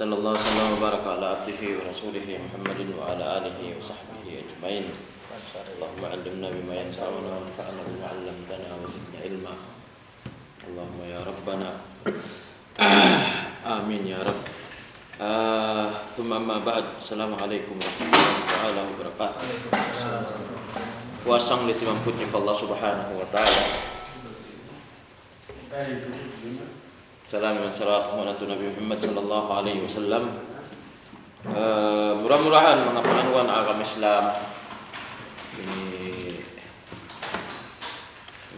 Sallallahu alaihi wasallam wa baraka ala abdihi wa rasulihi Muhammadin wa ala alihi wa sahbihi ajma'in. Allahumma 'allimna bima yanfa'una wa anfa'na bima 'allamtana wa zidna ilma. Allahumma ya rabbana. Amin ya rabb. Thumma amma ba'd. Assalamualaikum warahmatullahi wabarakatuh. Puasang li timamputnya Allah Subhanahu wa taala. Salam dan salam kepada Nabi Muhammad sallallahu alaihi wasallam. Mudah-mudahan mga pananuan agama Islam ini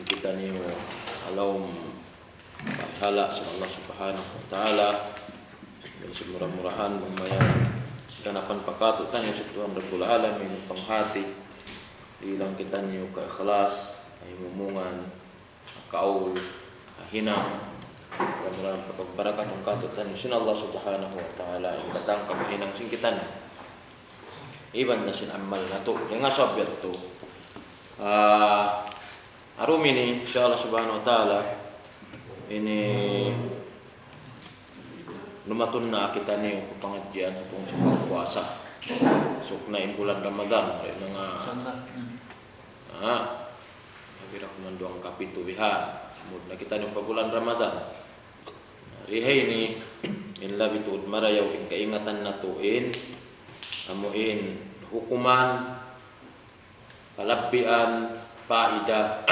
kita niyo alawm pahala sa Allah Subhanahu wa taala. Mudah-mudahan mamayan ganapan pakatutan niyo sa Tuhan Rabbul Alamin panghati ilang kita niyo ka ikhlas ay mumungan kaul hinang. Mudah-mudahan pagpaparakat ng katutan sin Allah Subhanahu wa ta'ala ang batang kamahinang singkitan iban na sin amal na to yung asabyat to arumi ni insya Allah Subhanahu wa ta'ala ini lumatun na kita niyo pangadyan itong sa pagpuasa suk na bulan Ramadan ay mga nabirak man doang kapitubihan mud na kita niyo pagulan Ramadan rihay ni in labitud marayaw in kaingatan na tuin amuin hukuman kalabbian paida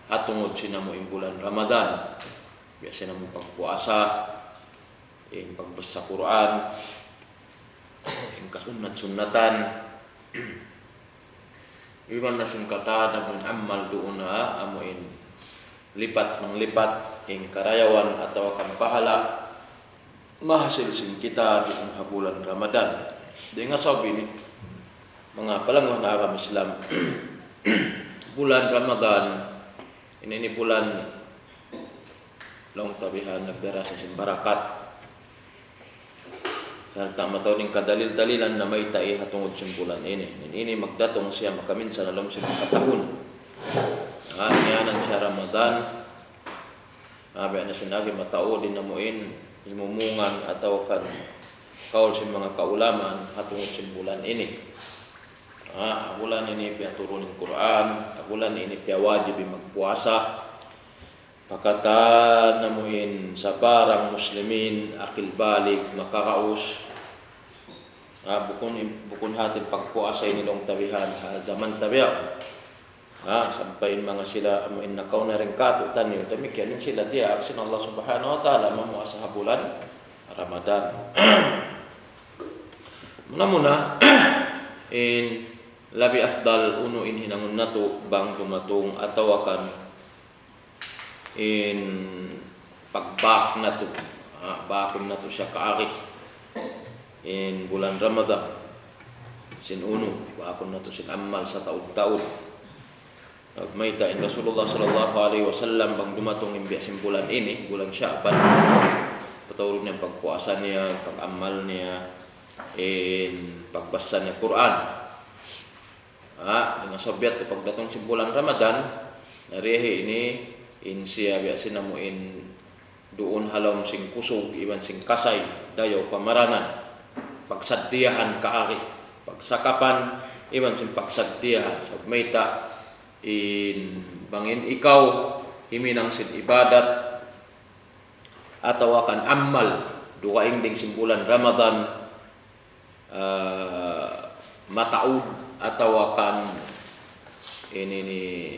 atungod sinamuin bulan Ramadan biasa na mo pagpuasa in pagbasa Quran in kasunat-sunatan iwan na sungkata na mong amal doon na amuin lipat manglipat ing karayawan atau akan pahala mahasil sin kita di bulan Ramadan. Dengan sabi ni mga palangguhan na agama Islam bulan Ramadan ini bulan long tabihan nagdara sa simbarakat. Sarta mataw ning kadalil-dalilan na may tae hatungod sa bulan ini. Ini magdatong siya makaminsan alam sa katahon. Niyanan siya Ramadan. Abi na sinabi matao din na muin imumungan atau kan kaul sa mga kaulaman hatungod sa bulan ini. Bulan ini piya turunin Quran, bulan ini piya wajib magpuasa. Pakatan na muin sa parang muslimin akil balik makakaus. Bukun hatin pagpuasa ini long tabihan zaman tabiya. Sampai mga sila amuin nakaw na rin katutan niyo tamikyan sila tiyak sin Allah Subhanahu wa ta'ala mamuasa bulan Ramadan. Muna in labi afdal uno in hinangon nato bang dumatong atawakan in pagbak nato bakon nato siya kaari in bulan Ramadan sin uno bakon nato sin amal sa taud-taud. Mayta in Rasulullah sallallahu alaihi wasallam bang dumatong imbi bulan ini bulan Sya'ban patawag niya pagpuasa niya pag-amal niya in pagbasa niya Quran dengan sobyat pagdatong sa bulan Ramadan narihi ini in siya biasin na mo in doon halom sing kusog iban sing kasay dayo pamaranan pagsaddiyahan kaari pagsakapan iban sing pagsaddiyahan sa mayta in bangin ikaw himinang sin ibadat atau akan amal duwaing ding simbulan Ramadan mataud atau akan ini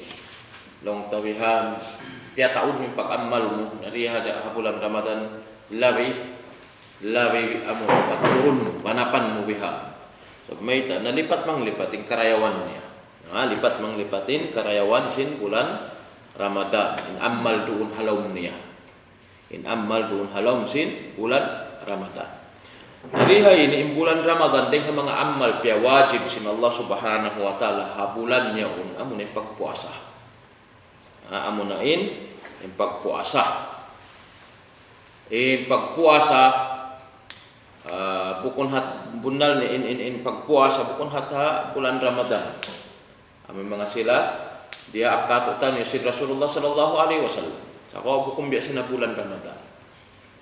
long tawihan piya taud mi pag-amal mo nariha da bulan Ramadan labi amo paturun manapan mo biha so mayta nalipat manglipating karayawan niya lipat manglipatin karayawan sin bulan Ramadan in amal doon halom niya in amal doon halom sin bulan Ramadan nariha ini bulan Ramadan ding mga amal piya wajib sin Allah Subhanahu wa ta'ala habulan niya amo na pagpuasa amo na in pagpuasa bukon hat bunal ni in pagpuasa bukon hat bulan Ramadan Amin mga sila dia akatutan ni si Rasulullah sallallahu alaihi wasallam. Ako bukum biasa na bulan Ramadan.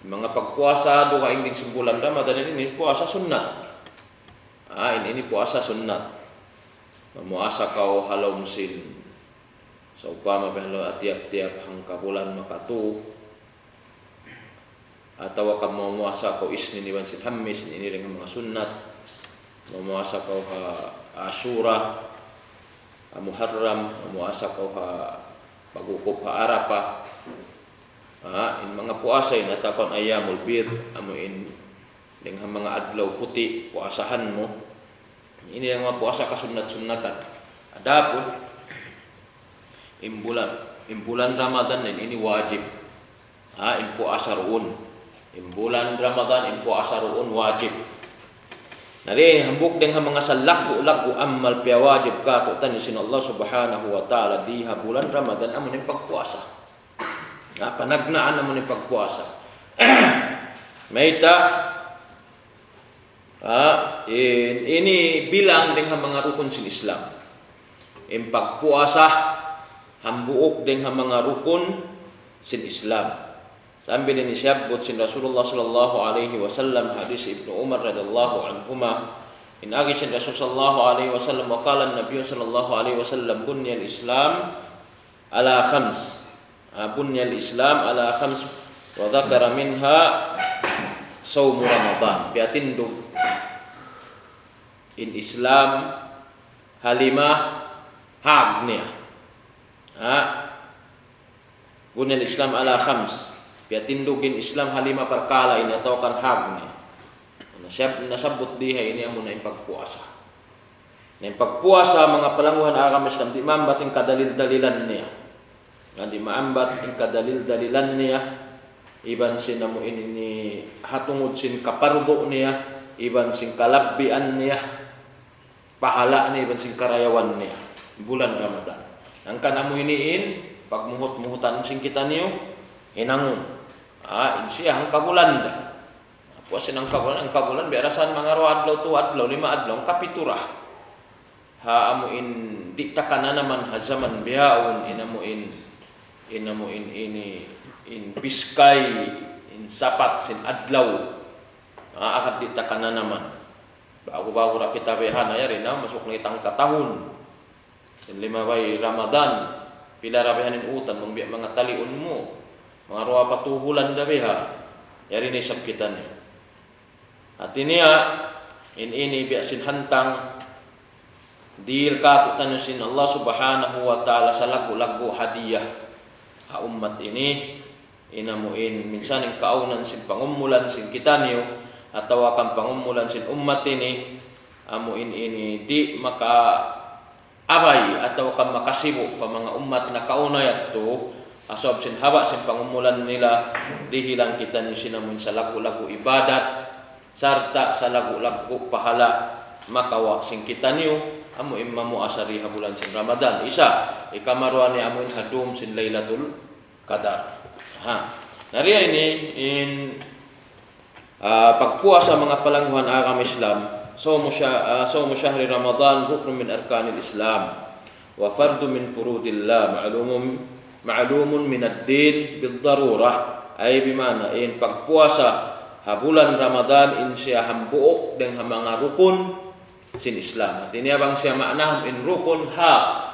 Mga pagpuasa duha ingding simbulan Ramadan ini puasa sunat. Ini puasa sunat. Memuasa kau halom sin. So upama behlo tiap-tiap hangka bulan makatuh. Atau kamu memuasa kau Isnin iban sin Hamis ini dengan mga sunat. Memuasa kau ha Asyura, Muharram, memuasa kau ha pagukop ha Arafah. In mga puasa in atakon ayamul bir amuin dengan mga adlaw puti puasahan mo. Ini yang mga puasa kasunat-sunatan. Adapun imbulan Ramadan ini wajib. Puasa ruun. Imbulan Ramadan puasa ruun wajib. Nari hambuk dengan mga salaku-laku amal pia wajib ka to tanisin Allah Subhanahu wa taala di bulan Ramadan amun pagpuasa. Panagnaan naman yung pagpuasa. Maita, ini bilang dengan mga rukun sin Islam. Yung pagpuasa, hambuok dengan mga rukun sin Islam. Sambil ini siyabot sin Rasulullah sallallahu alaihi wasallam hadis Ibnu Umar radhiyallahu anhuma. In agi sin Rasul sallallahu alaihi wasallam wa qala an-nabiy sallallahu alaihi wasallam bunyal Islam ala khams. Bunyal Islam ala khams wa dzakara minha shaum Ramadan. Biatindog in Islam halimah hagnia. Bunyal Islam ala khams. Biatindog in Islam halimah perkala ini atau kan hagnia. Nasabot diha ini amun na pagpuasa. Na pagpuasa mga palanguhan agama Islam di mambating kadalil-dalilan niya. Nanti maambat in kadalil-dalilan niya iban sin namu ini hatungod sin kapardo niya iban sin kalabbian niya pahala niya iban sin karayawan niya bulan Ramadan. Ang kanamu iniin pagmuhot-muhutan sin kita niyo inangon. Insiya ang kabulan da. Puasin ang kabulan biarasan mga adlaw tu adlaw 5 adlaw kapiturah. Amuin di takana naman hazaman biaun inamuin ini in biskay in sapat sin adlaw akad di takana naman bago-bago ra kita behan ayari na masuk na itang katahun sin 5 bay Ramadan pila ra behanin utan mga taliun mo mga 2 bulan da beha yari ni sab kita ni at niya ini biasin hantang dil ka tanusin Allah Subhanahu wa taala sa lagu-lagu hadiah umat ini inamuin minsan ang kaunan sin pangumulan sin kita niyo atau akan pangumulan sin umat ini amuin ini di maka abay atau akan makasibo pa mga umat na kauna yato asob sin haba sin pangumulan nila dihilang kita niyo sinamun sa lagu-lagu ibadat sarta sa lagu-lagu pahala makawa sin kita niyo amuin mamu asari bulan sin Ramadan isa ikamaruan ni amuin hadum sin Lailatul Qadar. Nariya ini in pagpuasa mga palanguhan agama Islam. Saumu syahri Ramadan ruknun min arkanil Islam wa fardu min furudillah ma'lumun min ad-din bid-darurah ay bimana in pagpuasa bulan Ramadan in siya hambuok dengan mga rukun sin Islam. At ini abang siya makna in rukun hag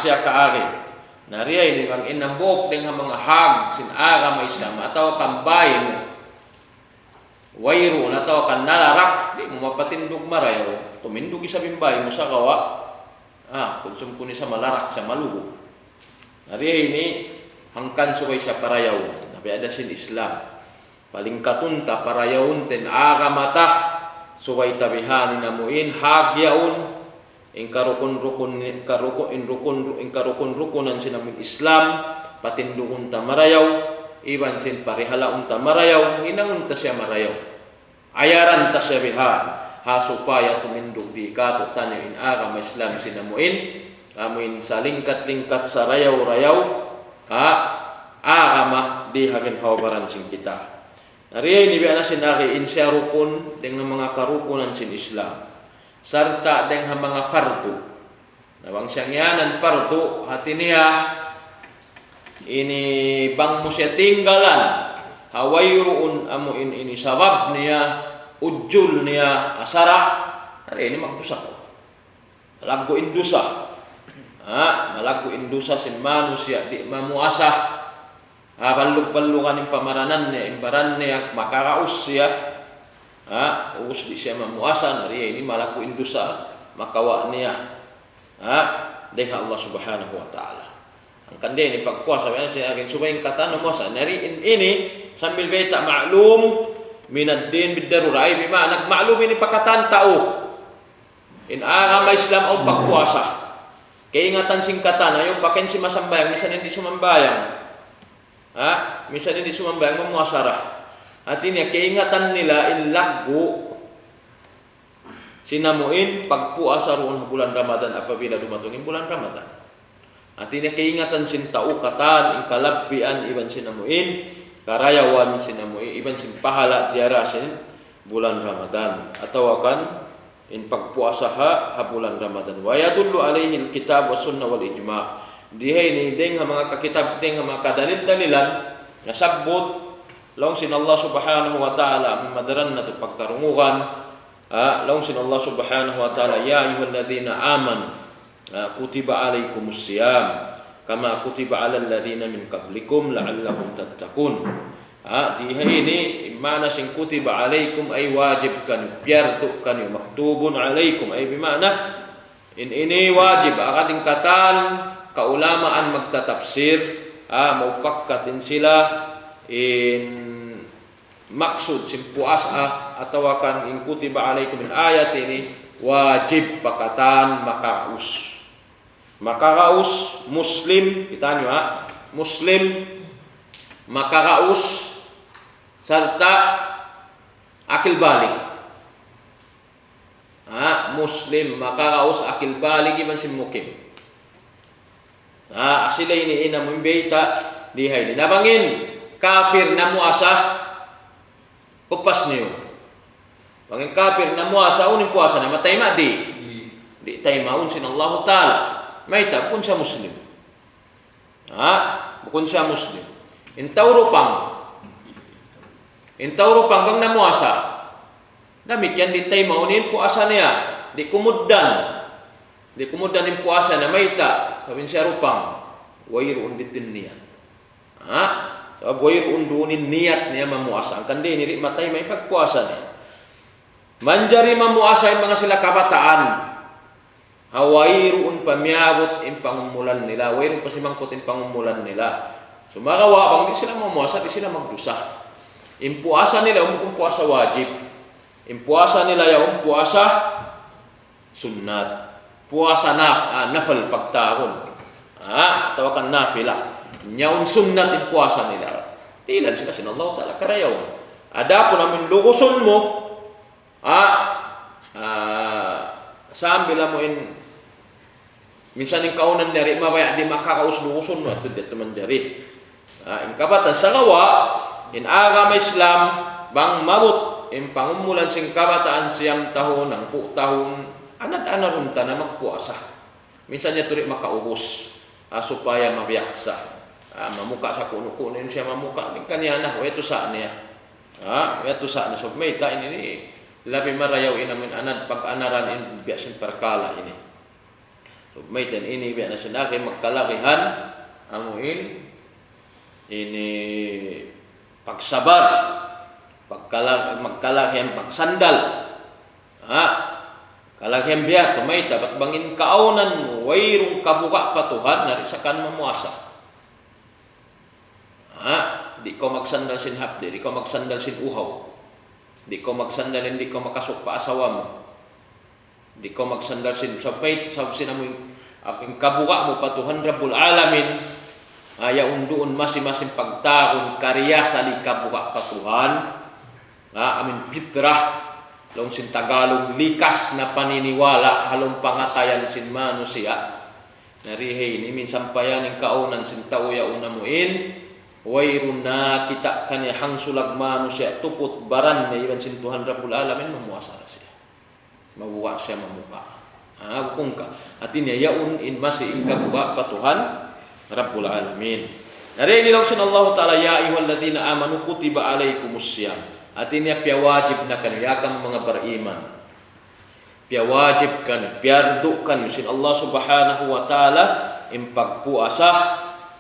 siya kaari. Nariya ini bang inambok dengan mga hag sin agama Islam atau kambayin wayro atau kan nalarak di mo mapatindog marayo tumindog isa bimbay mo sa kawa konsum kuni sa malarak sa malugo. Nariya ini hangkan suway sa parayaw nabi ada sin Islam paling katunta parayawon ten agamata suway tabihanin namuin hagyaun rukun-rukunan sinamin Islam patindukun ta marayaw iban sin parihala unta marayaw inangunta siya marayaw ayaran ta siya bihan supaya tumindog di kato tanyo in agama Islam sinamuin amuin sa lingkat-lingkat sa rayaw-rayaw agama di hakin hawabaran sin kita. Nariya ini biana sinaki in siya rukun dengan mga karukunan sin Islam sarta dengan mga fardu. Nawang siyang yanan fardu hati niya ini bang mo siya tinggalan hawayruun amo ini sabab niya ujul niya asara hari ini magdusa ko malago indusa malago indusa sin manusia di mamuasa balug-balugan yung pamaranan niya imbaran niya makaraus siya uus di siya mamuasa nari ini malago indusa makawa niya dengan Allah Subhanahu wa taala. Ang kande ni pagpuasa siya aking subayng kata mo sa nari ini sambil baita ma'lum min ad-din bid-darura ay bima nagma'lum ini pakatan tao in agama Islam o pagpuasa kay ingatan singkatan ayo pakin si masambayang minsan hindi sumambayang minsan hindi sumambayang mamuasara at ini kay ingatan nila ilaggo sinamuin pagpuasa roon bulan Ramadan apabila dumatungin bulan Ramadan. At ini keingatan sin taukatan in kalabbian iban sinamuin karayawan sinamuin iban sin pahala diara sin bulan Ramadan atau akan in pagpuasa ha bulan Ramadan wa yadullu alaihi alkitab was sunnah wal ijma' dihay ni ding mga kakitab ding mga kadalil-dalilan nasabot long sin Allah Subhanahu wa ta'ala madaran na to pagtarungugan long sin Allah Subhanahu wa ta'ala ya ayyuhalladzina amanu kutiba alaikumus siyam kama kutiba alal ladzina min qablikum la'allakum tattaqun diha ini mana sing kutiba alaikum ay wajib kan piyartu kan maktubun alaikum ay bimana ini wajib akating katan kaulamaan magtatafsir maupakkatin sila in maksud simpuas atau akan in kutiba alaikum min ayat ini wajib pakatan makaraus muslim kita nyo muslim makaraus serta akil balik muslim makaraus akil balik iban si mukim asila ini ina mumbeita dihay nabangin kafir na muasa kupas niyo. Pangin kafir na muasa unin puasa na matay di tay maun sin Allah taala. May tapon siya muslim. Bukon siya muslim. Intawro pang bang na muasa. Damit yan di tay maunin puasa niya. Di kumuddan yung puasa na mayta. Sabihin siya rupang wayroon ditin niya. Wayroon dunin niat niya mamuasa. Ang kandi niri matay may pagpuasa niya. Manjari mamuasa yung mga sila kabataan. Wayroon pamiyabot yung pangumulan nila. Wayroon pa simangkot yung pangumulan nila. Sumakawa, pag di sila mamuasa, di sila magdusa. Yung puasa nila, yung puasa wajib. Yung puasa nila, yung puasa sunnat. Puasa nafal pagtahon. Tawakan nafila. Nyaun sunnat yung puasa nila. Ilan sila sinallahu ta'ala karayaw. Ada po namin lukuson mo. Saan bila mo minsan yung kaunan nari mabaya di makakaus lukuson mo. Ito dito manjari. Yung kabatan sa kawa, in agama Islam, bang mabut, yung pangumulan sing kabataan siyang tahon, ng tahon, anad-anarunta na magpuasa. Minsan niya tuloy makaubos. Supaya mabiyaksa. Mamuka sa kuno-kuno siya mamuka kanya na ito saan niya ito saan so may ta ini labi marayaw inamin anad pag-anaran in biyasin perkala ini so may tan ini biya na sinaki magkalakihan amuin ini pagsabar magkalakihan pagsandal kalakihan biya tumay tapat bangin kaunan mo wayrong kabuka patuhan narisakan mamuasa di ko magsandal sin hapde, di ko magsandal sin uhaw, di ko magsandal, hindi ko makasok pa asawa mo, di ko magsandal sin sabay, sabay sinamoy aking kabuka mo patuhan Rabbul Alamin, ayaw doon masim-masim pagtaon karya sa li kabuka patuhan, amin bitrah, long sin Tagalog likas na paniniwala halong pangatayan sin manusia, narihay ni minsan pa yan yung kaunan sin tauya unamuin, wayrun na kita kanya hangsulag manusia tupot baran na iban sin Tuhan Rabbul Alamin mamuasa siya. Mabuwa siya mamuka. Bukong ka. At iniyayaon in masi in kabuka patuhan Rabbul Alamin. Nari nilausin Allah Ta'ala, ya ayyuhalladzina amanu kutiba alaikumussyam. Artinya pia wajib na kan yakam mga beriman. Pia wajib kan, piardu kan yusin Allah Subhanahu wa Ta'ala impagpuasa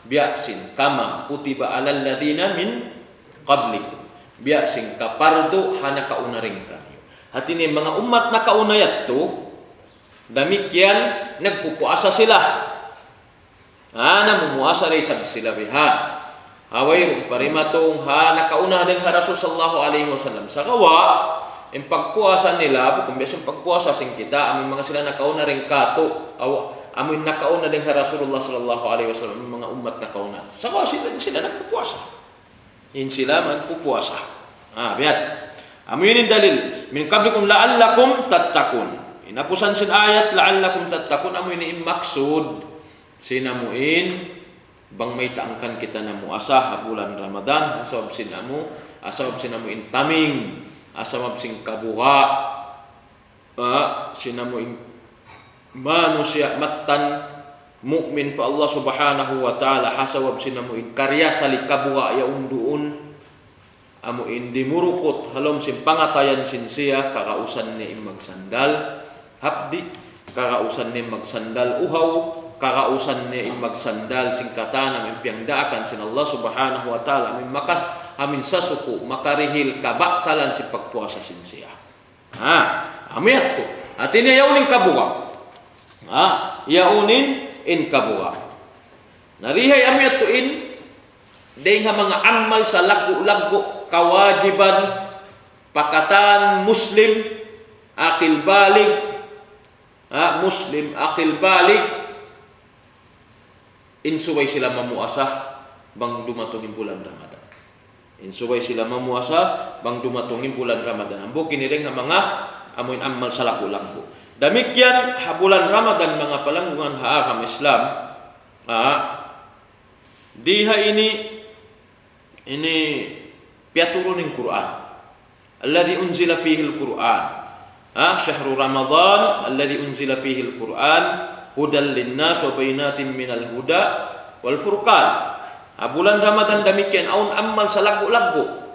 biasin kama kutiba alal ladzina min qablikum. Biasin kapardu hana kaunaring kanyo. Artinya mga umat na kaunayat to, demikian nagpupuasa sila. Mumuasa rin sila biha. Away parimatong nakauna din Rasul sallallahu alaihi wasallam. Sa kawa, yung pagpuasa nila, kung besong pagpuasa sing kita, aming mga sila nakauna rin kato, aming nakauna din Rasulullah sallallahu alaihi wasallam, mga umat nakauna. Sa kawa, sila nagpupuasa. Yun sila magpupuasa. Biyat. Amin yung dalil. Min qablikum la'allakum tattakun. Inapusan sin ayat, la'allakum tattakun. Amin yung maksud. Sinamuin bang may taangkan kita na muasa bulan Ramadan asawab sinamuin taming asawab sing kabuha sinamuin manusia matan mukmin pa Allah Subhanahu wa Ta'ala hasawab sinamuin karya sali kabuha ya unduun amuin dimurukot halom sin pangatayan sin siya kakausan ni magsandal habdi kakausan ni magsandal uhaw kakausan ni magsandal singkatan amin piangdaakan sin Allah Subhanahu wa Ta'ala amin sasuku makarihil kabaktalan si pagpuasa sin siya. Amiyat to. Atin yaunin kabuga. Yaunin in kabuga. Narihay amiyat to in dahil mga amal sa lagu-lagu kawajiban pakatan muslim akil balig muslim akil balig insuway sila mamuasa bang dumatungin bulan Ramadan. Insuway sila mamuasa bang dumatungin bulan Ramadan. Ambo kiniring nga mga amoy amal sa lagu-lagu. Damikyan bulan Ramadan mga palanggungan haakam Islam. Diha ini piaturo ning Quran. Alladhi unzila fihi al-Quran. Syahru Ramadan alladhi unzila fihi al-Quran. Hudal linnas wa bainatin minal huda wal furqan. Bulan Ramadan demikian aun amal sa lagu-lagu.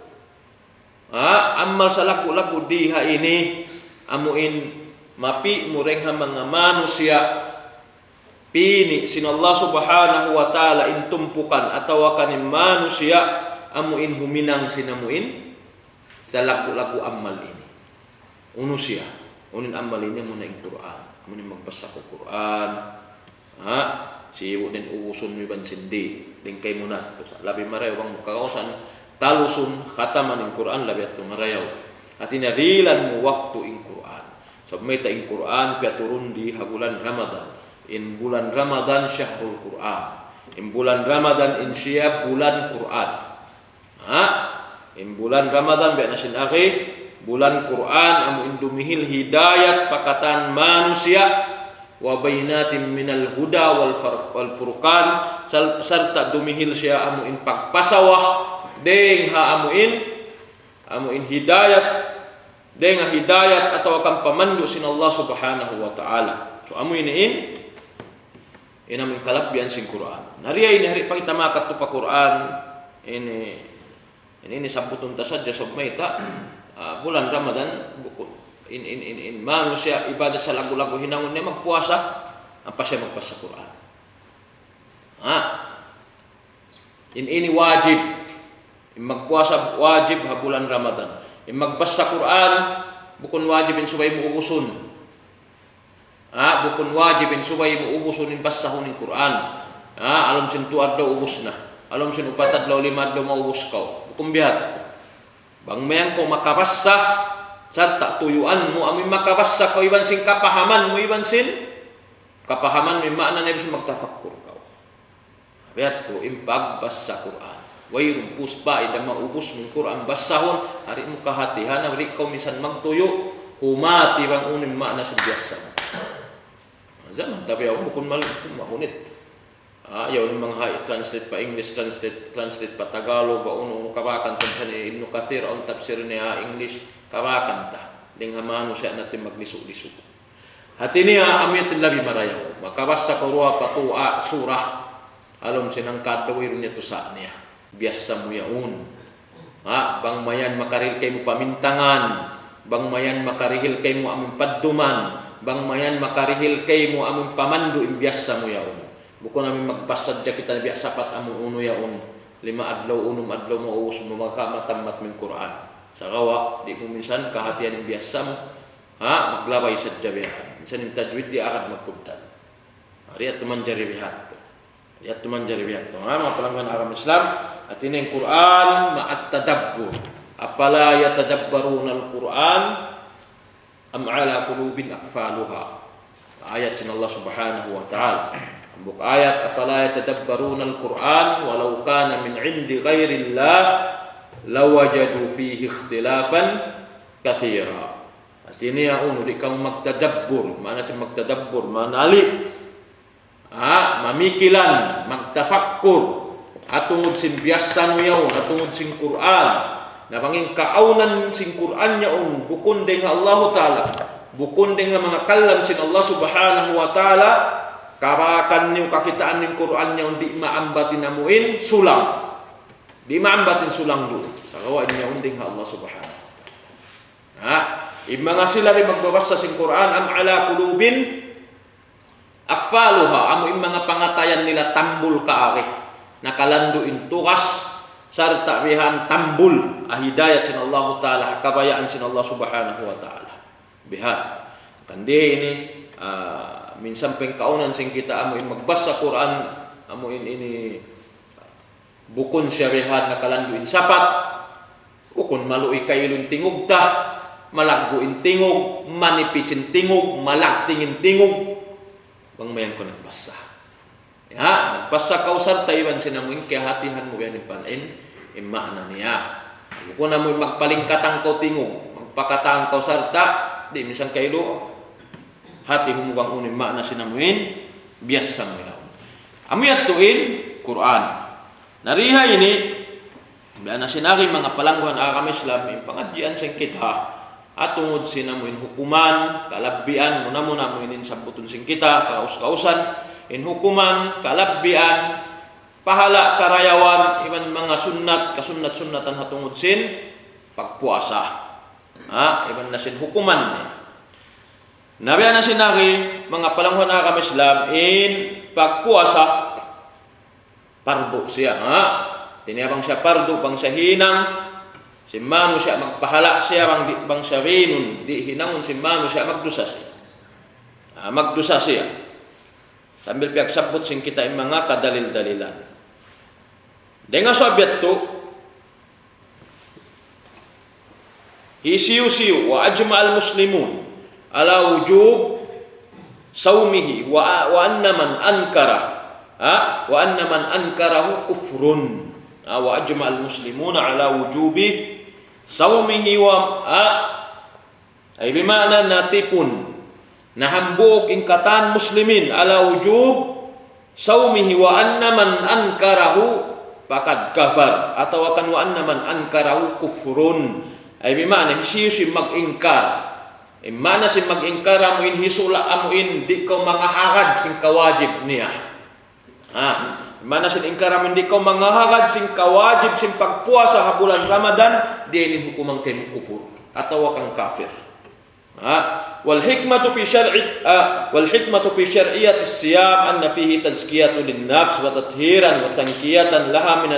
Amal sa lagu-lagu diha ini amuin mapi murengha mga manusia pini sin Allah Subhanahu wa Ta'ala intumpukan atau kanin manusia amuin huminang sinamuin sa lagu-lagu amal ini. Unusia unin amal ini muna ing Quran. Muni magbasa ko Quran. Si iwo din uwuson mi ban sindi. Dingkay muna. Labi marayaw bang mukakausan. Talusun khataman ing Quran labi at marayaw. At inarilan mo waktu ing Quran. So may ta ing Quran piaturun di bulan Ramadan. In bulan Ramadan syahrul Quran. In bulan Ramadan in siya bulan Quran. In bulan Ramadan biya nasin akhi bulan Quran amu indumihil hidayat pakatan manusia wa bainatin minal huda wal furqan serta dumihil siya amu in pagpasawah deng ha amu in hidayat deng hidayat atau akan pamandu sin Allah Subhanahu wa Ta'ala. So amu ini amu kalabyan sin Quran. Nariya ini hari pakita makat tu pa Quran ini sabutun tasajja sob maita bulan Ramadan in manusia ibadat sa lagu-lagu hinangon niya magpuasa apa siya magpasa Quran. Ini wajib magpuasa wajib ha bulan Ramadan. Magbasa Quran bukun wajib in subay mo ubuson. Bukun wajib in subay mo ubuson in basahon in Quran. Alam sin tuad daw ubus na. Alam sin upatad law limad daw maubos ka. Bukun bihat. Bang mayang ko makabasa sarta tuyuan mo amin makabasa ko iban sing kapahaman mo iban sin kapahaman may makna na ibig magtafakkur ka. Biat to impag basa Quran. Wayrun puspa ida maubos ng Quran basahon hari mo kahatihan ari ko minsan magtuyo humati bang unin makna sa biyasa. Zaman tapi ako kun mahunit. Yaw ng mga translate pa English, translate pa Tagalog, ba uno kabakan tungkol ni Ibn Kathir ang tafsir niya English, kabakan ta. Ding hamano siya natin maglisu-lisu. Hati niya amiyat labi marayaw. Makabasa ko ruwa patua surah. Alom sinang kadawir niya to sa niya. Biasa mo yaon. Bang mayan makarihil kay mo pamintangan. Bang mayan makarihil kay mo aming padduman. Bang mayan makarihil kay mo aming pamandu imbiasa mo yaon. Buko namin magpasadya kita na biya sapat among uno yaon. 5 adlaw, 6 adlaw mo uus mo makamatamat min Quran. Sa kawa, di mo minsan kahatian imbiasa mo. Maglabay sadya biyahan. Minsan yung tajwid di akad magkubtan. Riyat tuman jari bihat. Riyat tuman jari bihat. Mga palanggan Aram Islam. At ini yung Quran ma'at tadabbur. Apala yatadabbaruna al-Quran am ala qulubin aqfaluha. Ayat sin Allah Subhanahu wa taala. Buk ayat afala yatadabbaruna al-Quran walau kana min 'indi ghairillah lawajadu fihi ikhtilafan katsira. Artinya uno di kamu magtadabbur, mana si magtadabbur, manali. Mamikilan, magtafakkur atungod sin biyasan yaon, atungod sin Quran. Napanging kaunan sin Quran yaon bukon deng Allah taala. Bukon deng mga kalam sin Allah Subhanahu wa taala. Kabakan niyo kakitaan ng Quran niya di maambatin amuin sulang. Di maambatin sulang dulu. Sa kawa niya unding Allah Subhanahu wa taala. Mga sila rin magbabasa sa Quran am ala qulubin akfaluha amo mga pangatayan nila tambul kaari. Nakalanduin tukas sarta bihan tambul hidayat sin Allah taala kabayaan sin Allah Subhanahu wa taala. Bihat. Kandi ini minsan pengkaunan sing kita amuin magbasa Quran amuin ini bukon syarihat nakalanduin sapat ukon malui kailun tingog ta malagguin tingog manipisin tingog malagtingin tingog bang mayan ko nagbasa nagbasa kausar taiwan sinamuin kaya hatihan mo yan ipanain imana niya bukon amuin magpalingkatang kau tingog magpakatang kausar ta di minsan kailo hati humugang unin makna sinamuin biasa mo yaw. Amuyat tuin Quran. Nariha ini biya na sinari mga palangguhan Aram Islam yung pangadjian sing kita atungod sinamuin hukuman kalabbian muna muinin samputun sing kita kaus-kausan in hukuman kalabbian pahala karayawan iban mga kasunat-sunatan hatungod sin pagpuasa. Iban na sin hukuman niya. Nabiyan na sinari, mga palangguhan Aram Islam, in pagpuasa, pardo siya. Tiniyabang siya pardo, bang siya hinang, si mano siya magpahala siya, bang siya rinun, di hinangon si mano siya magdusa siya. Magdusa siya. Sambil piyag sabot sing kita yung mga kadalil-dalilan. Dengan sabiat to, hisiyu-siyu wa ajma'al muslimun ala wujub saumihi wa anna man ankarahu kufrun wa ajma'al muslimuna ala wujubi saumihi wa ay bimana natipun nahambuk ingkatan muslimin ala wujub saumihi wa anna man ankarahu pakad kafar atau akan wa anna man ankarahu kufrun ay bimana hisiyu mag-ingkar mana si mag-ingkar amuin hisula amuin di kau mangahagad sing kawajib niya. Mana si ingkar amuin di kau mangahagad sing kawajib sing pagpuasa sa bulan Ramadan di ini hukumang kay kufur atau kang kafir. Wal hikmatu fi syar'iyyati siyam anna fihi tazkiyatu lin-nafs wa tathiran wa tankiyatan laha min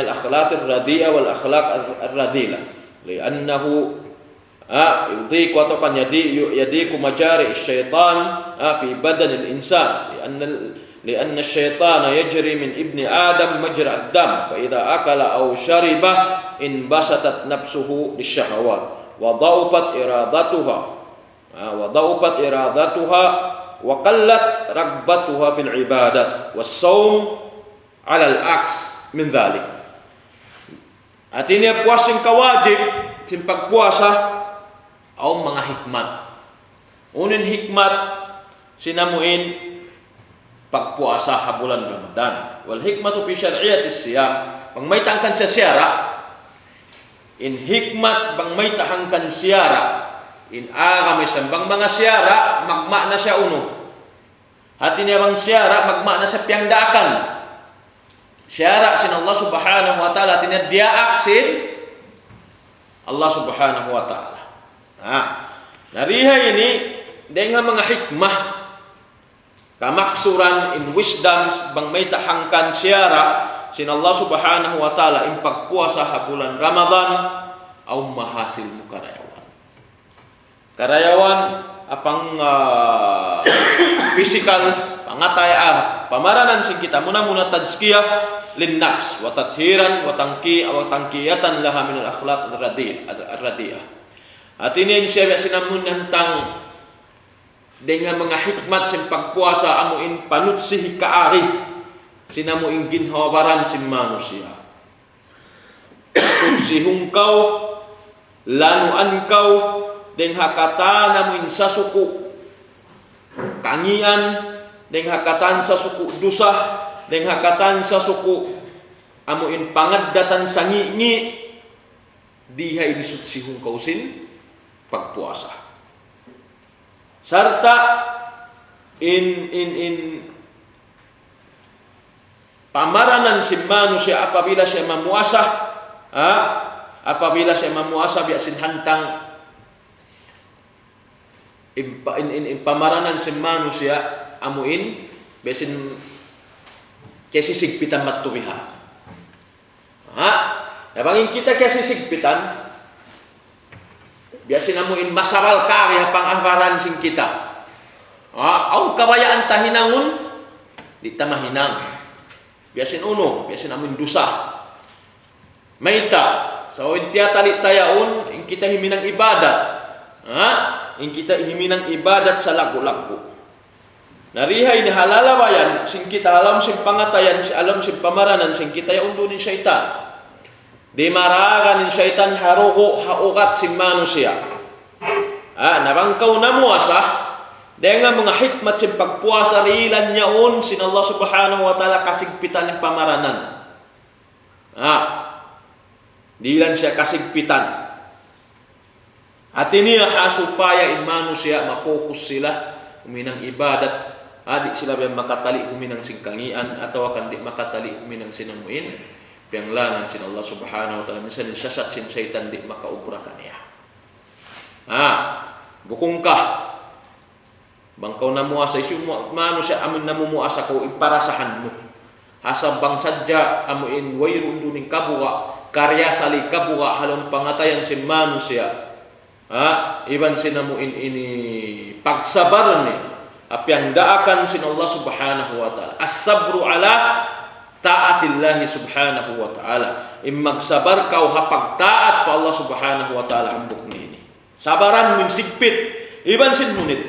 al-akhlaq ar-radi'a wal akhlaq ar-radhila li'annahu يضيق وتقن يديك مجاري الشيطان في بدن الإنسان لأن الشيطان يجري من ابن آدم مجرى الدم فإذا أكل أو شرب انبسطت نفسه للشهوات وضعفت إرادتها وقلت رغبتها في العبادة والصوم على العكس من ذلك. Artinya puasa yang kawajib simpag puasa au mga hikmat. Unin hikmat sinamuin pagpuasa sa bulan Ramadan. Wal hikmatu fi syar'iyyati siyam. Pang may tangkan sa siyara. In hikmat bang may tahangkan siyara. In Aram Islam bang mga siyara magma na siya uno. Hati niya bang syara magmakna sa piyangdakan. Syara sin Allah subhanahu wa ta'ala. Hati niya diaak sin Allah subhanahu wa ta'ala. Nariha ini dengan mga hikmah kamaksuran in wisdom bang may tahangkan syara sin Allah subhanahu wa ta'ala in pagpuasa ha bulan Ramadan au mahasil mo karayawan apang physical pangatay pamaranan sin kita muna tazkiyah lin nafs wa tathiran wa tangkiyatan laha min al akhlaq ar radiyah. At ini siya sinamun tang dengan mga hikmat sin pagpuasa amuin panutsih kaari sinamuin ginhawaran sin manusia. Sunsihung kau lanuan kau den hakata namuin sa suku kangian den hakatan sa suku dusa den hakatan sa suku amuin pangaddatan sangingi diha ini sunsihung kau sin pagpuasa. Serta in pamaranan si manusia apabila siya mamuasa, apabila siya mamuasa biasin hantang in pamaranan si manusia amuin biasin kesisigpitan matuwiha. Nabangin kita kesisigpitan biasin amuin masaral kari hapang amparan sing kita. Ang kabayaan tahinangun di tamahinang. Biasin uno, biasin amuin dusa. Maita, so intiya tali tayaun in kita himinang ibadat. In kita himinang ibadat sa lagu-lagu. Nariha ini halalawayan sing kita alam sing pangatayan si alam sing pamaranan sing kita ya undo ni syaitan. Dimaragan ng syaitan haruho haukat si manusia. Narangkaw na muasa dengan mga hikmat si pagpuasa rilan niyaon sin Allah subhanahu wa ta'ala kasigpitan ng pamaranan. Dilan siya kasigpitan. At iniya supaya in manusia mapokus sila uminang ibadat. Di sila makatali uminang singkangian atau akan di makatali uminang sinamuin. Pianglangan sin Allah subhanahu wa ta'ala minsan sasat sin syaitan di makaubrakan niya. Bukungkah bangkaw na muasa isu manusia amin na mumuasa ko iparasahan mo. Hasab bang sadya amuin wayrun duning kabuga karya sali kabuga halong pangatayan sin manusia. Iban sinamuin ini pagsabaran niya. Apiang daakan sin Allah subhanahu wa ta'ala. As-sabru ala taatillahi subhanahu wa ta'ala. Magsabar kau hapag taat pa Allah subhanahu wa ta'ala ang bukni ini. Sabaran min sigpit. Iban sin munit.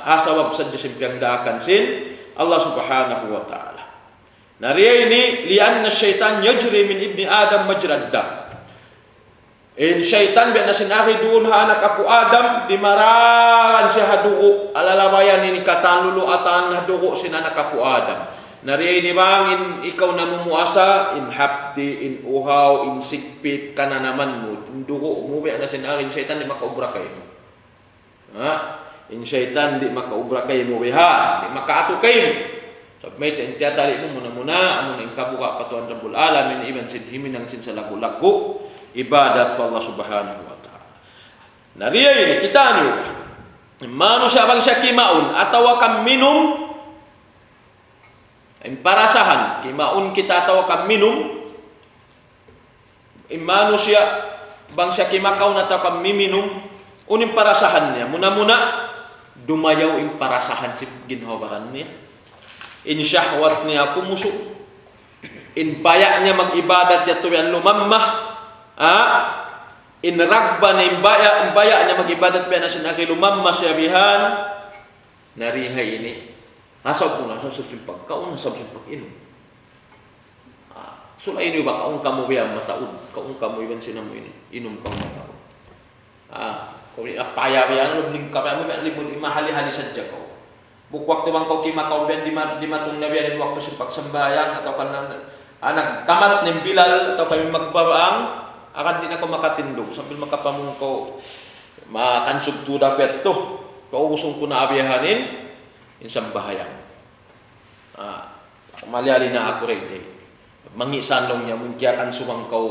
Asawab sadya simpiang daakan sin Allah subhanahu wa ta'ala. Nariya ini lianna syaitan yajri min ibni Adam majradda. In syaitan biya na sinari doon ha anak apu Adam dimarahan siya haduko. Alalabayan ini katanlulo atan haduko sin anak apu Adam. Nariya ini bangin ikaw na mumuasa in hapdi, in uhaw, in sigpit ka na naman mo. Dugo mo biya na sinarin syaitan di makaubra kayo. In syaitan di makaubra kayo mo biha, di makaato kayo. So may tiyatali mo muna amo na kabuka patuan Rabbul Alamin iban sin himinang sin sa lagu-lagu ibadat pa Allah subhanahu wa ta'ala. Nariya ini kita niyo. Mano siya bang siya kimaun atawa kam minum parasahan kimaun kita atawa kam minum imano siya bang siya kimakaw na atawa kam miminum unim parasahan niya muna dumayaw in parasahan si ginhawaran niya in syahwat niya kumuso in baya niya mag-ibadat niya tuyan lumamah in ragba na in baya niya mag-ibadat niya na sinaki lumamah siya bihan narihay ini nasab mo na sa simpag kaon nasab simpag inom. Sulay niyo ba kaon kamo biya mataud kaon kamo iban sinamo ini inom kaon mataud. Kung apaya biya no ning kapay mo biya limon imahali-hali sadya ko. Bukwak to bang ko kimakaw biya di matong na biya wakto simpag sambayang atau kan anak kamat ning bilal atau kami magbabaang akan din ako makatindog sambil makapamungko makansub tuda kwet to. Kausong ko na abiyahanin insang bahayang. Malyali na ako rin mangisanong niya mungkiakan sumangkaw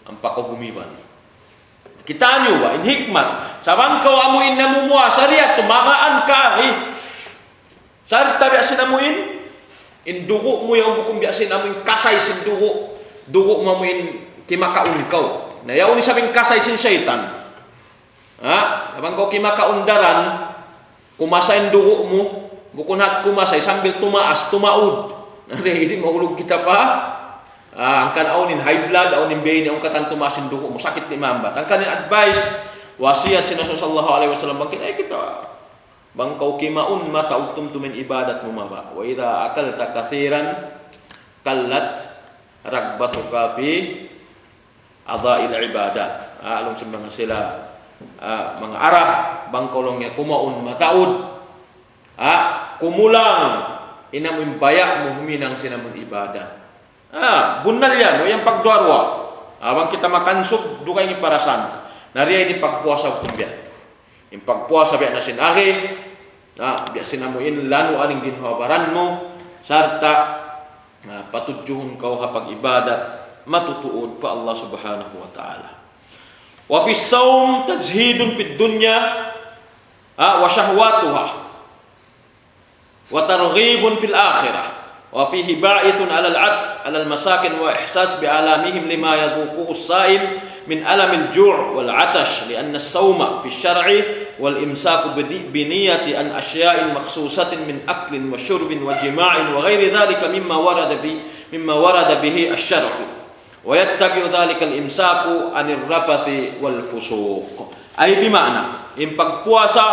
ang pakahumiban. Kita nyo ba in hikmat sabangkaw amuin na mumuha sariat tumakaan ka saan tabi asin amuin indugo mo yung bukong biasin amuin kasay sin dugo mo amuin kimakaun kaw nayaw ni sabing kasay sin syaitan. Sabangkaw kimakaundaran kumasain dugo mo bukun hat kumasay sambil tumaas tumaud nari hindi mahulog kita pa. Ang kanaunin high blood aunin bayin ang katan tumasin dugo mo sakit ni mambat. Ang kanin advice wasiat si Nabi sallallahu alaihi wasallam bangkin kita bangkau kimaun mata utum tumin ibadat mo maba. Wa idza akalta katsiran kallat ragbatuka fi adail ibadat. Along sa mga sila mga Arab bangkau longnya kumaun mataud. Kumulang inamun bayak mo huminang sinamun ibadat. Bunal yan, o yung pagduarwa. Abang kita makansok, dukay ni parasan. Nariya ni pagpuasa kumbiyan. Yung pagpuasa biya na sinari, biya sinamuin lano aning ginhawabaran mo, sarta, patudjuhon kau hapag ibadat, matutuod pa Allah subhanahu wa ta'ala. Wa fi sawm tajhidun fid dunya wa syahwatuha wa targhibun fil akhirah. وفيه باعث على العطف على المساكن وإحساس بعالمهم لما يذوقه الصائم من ألم الجوع والعطش لأن الصوم في الشرع والإمساك بنية عن أشياء مخصوصة من أكل وشرب وجماع وغير ذلك مما ورد به الشرع ويتبع ذلك الإمساك عن الرفث والفسوق أي بمعنى إن pagpuasa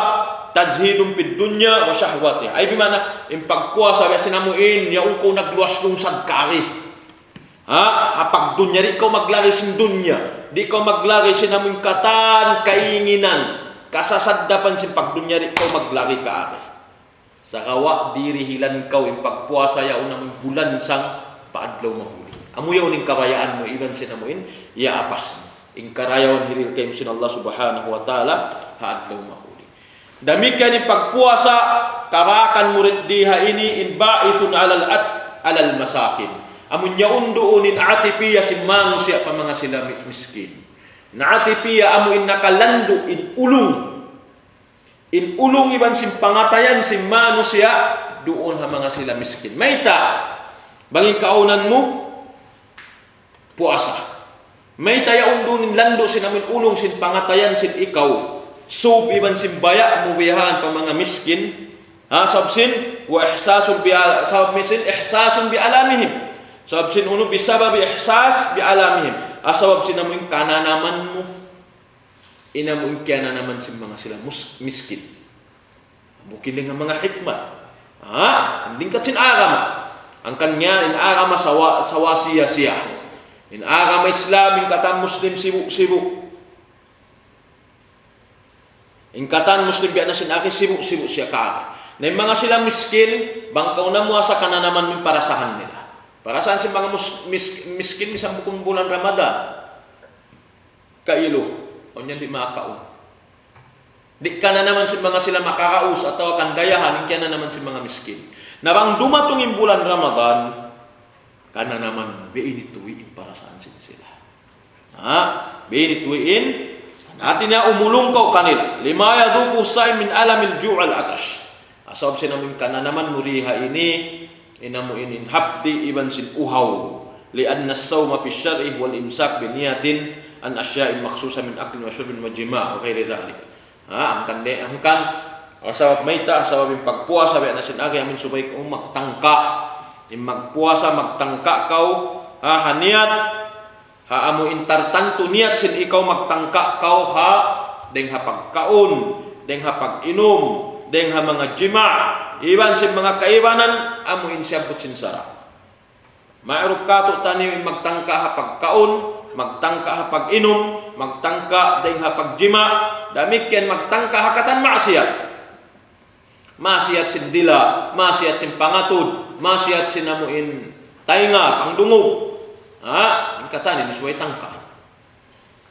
tajhidum fid dunya wa syahwati ay bimana in pagpuasa ba sinamuin yaong ko nagluwas lungsad kari hapag dunya di ko maglari sin dunya di ko maglari sinamun katan kainginan kasasaddapan sin pagdunya di ko maglari kari sa kawa dirihilan kau in pagpuasa yaong namun bulan sang paadlaw mahuli amu yaw ning karayaan mo iban sinamuin ya apas mo in karayawan hiril kay sin Allah subhanahu wa ta'ala haadlaw mahuli. Demikian ni pagpuasa karakan murid diha ini in ba'ithun alal atf alal masakin. Amun yaunduun in atipiya si manusia pa mga sila miskin. Na atipiya amu in nakalandu in ulung. In ulung iban sim pangatayan si manusia doon ha mga sila miskin. Mayta bangin kaunan mo puasa. Mayta yaundun in lando sin amin ulung sin pangatayan sin ikaw. Sub iban simbaya mubiyahan pa mga miskin sabsin wa ihsasun ihsasun bi alamihim sabsin uno bisababi ihsas bi alamihim asabsin namun kananaman mo inamun kana naman sim mga sila miskin mungkin dengan mga hikmat hindi katsin agama ang kanya in agama sawasiya siya in agama Islam in kata muslim sibu ingkatan muslim biya na sinaki sibuk siya ka. Na yung mga sila miskin, bangkaw na mo sa kananaman ng parasahan nila. Parasahan si mga miskin isang bukong bulan Ramadan. Kailo, o niyan di makakaon. Di ka na naman si mga sila makakaus atau kandayahan, hindi na naman si mga miskin. Nabang dumatong yung bulan Ramadan, kana naman biinituin parasahan sila. Biinituin, natin niya umulong kau kanila. Lima yaduku sa'in min alamil ju'al atash. Asab sinamin ka na naman muriha ini inamuin in habdi iban sin uhaw. Lian nasawma fi syar'i wal imsak biniyatin an asya'in maksusa min aklin wa syurbin wa jima' wa khairi dhalik. Ang kan asabab mayta asabab yung pagpuasa biya nasin agi amin subay kung magtangka. Yung magpuasa magtangka kau haniyat amo intartanto niat sin ikaw magtangka kau deng ha pagkaon deng ha pag-inom deng ha mga jima iban sin mga kaibanan amo insyabot sin sara mairup kato tani magtangka ha pagkaon magtangka ha pag-inom magtangka deng ha pagjima damiken magtangka ha katan maksiat sin dila maksiat sin pangatud maksiat sin amuin tainga pangdungog ingkatan ini suai tangka.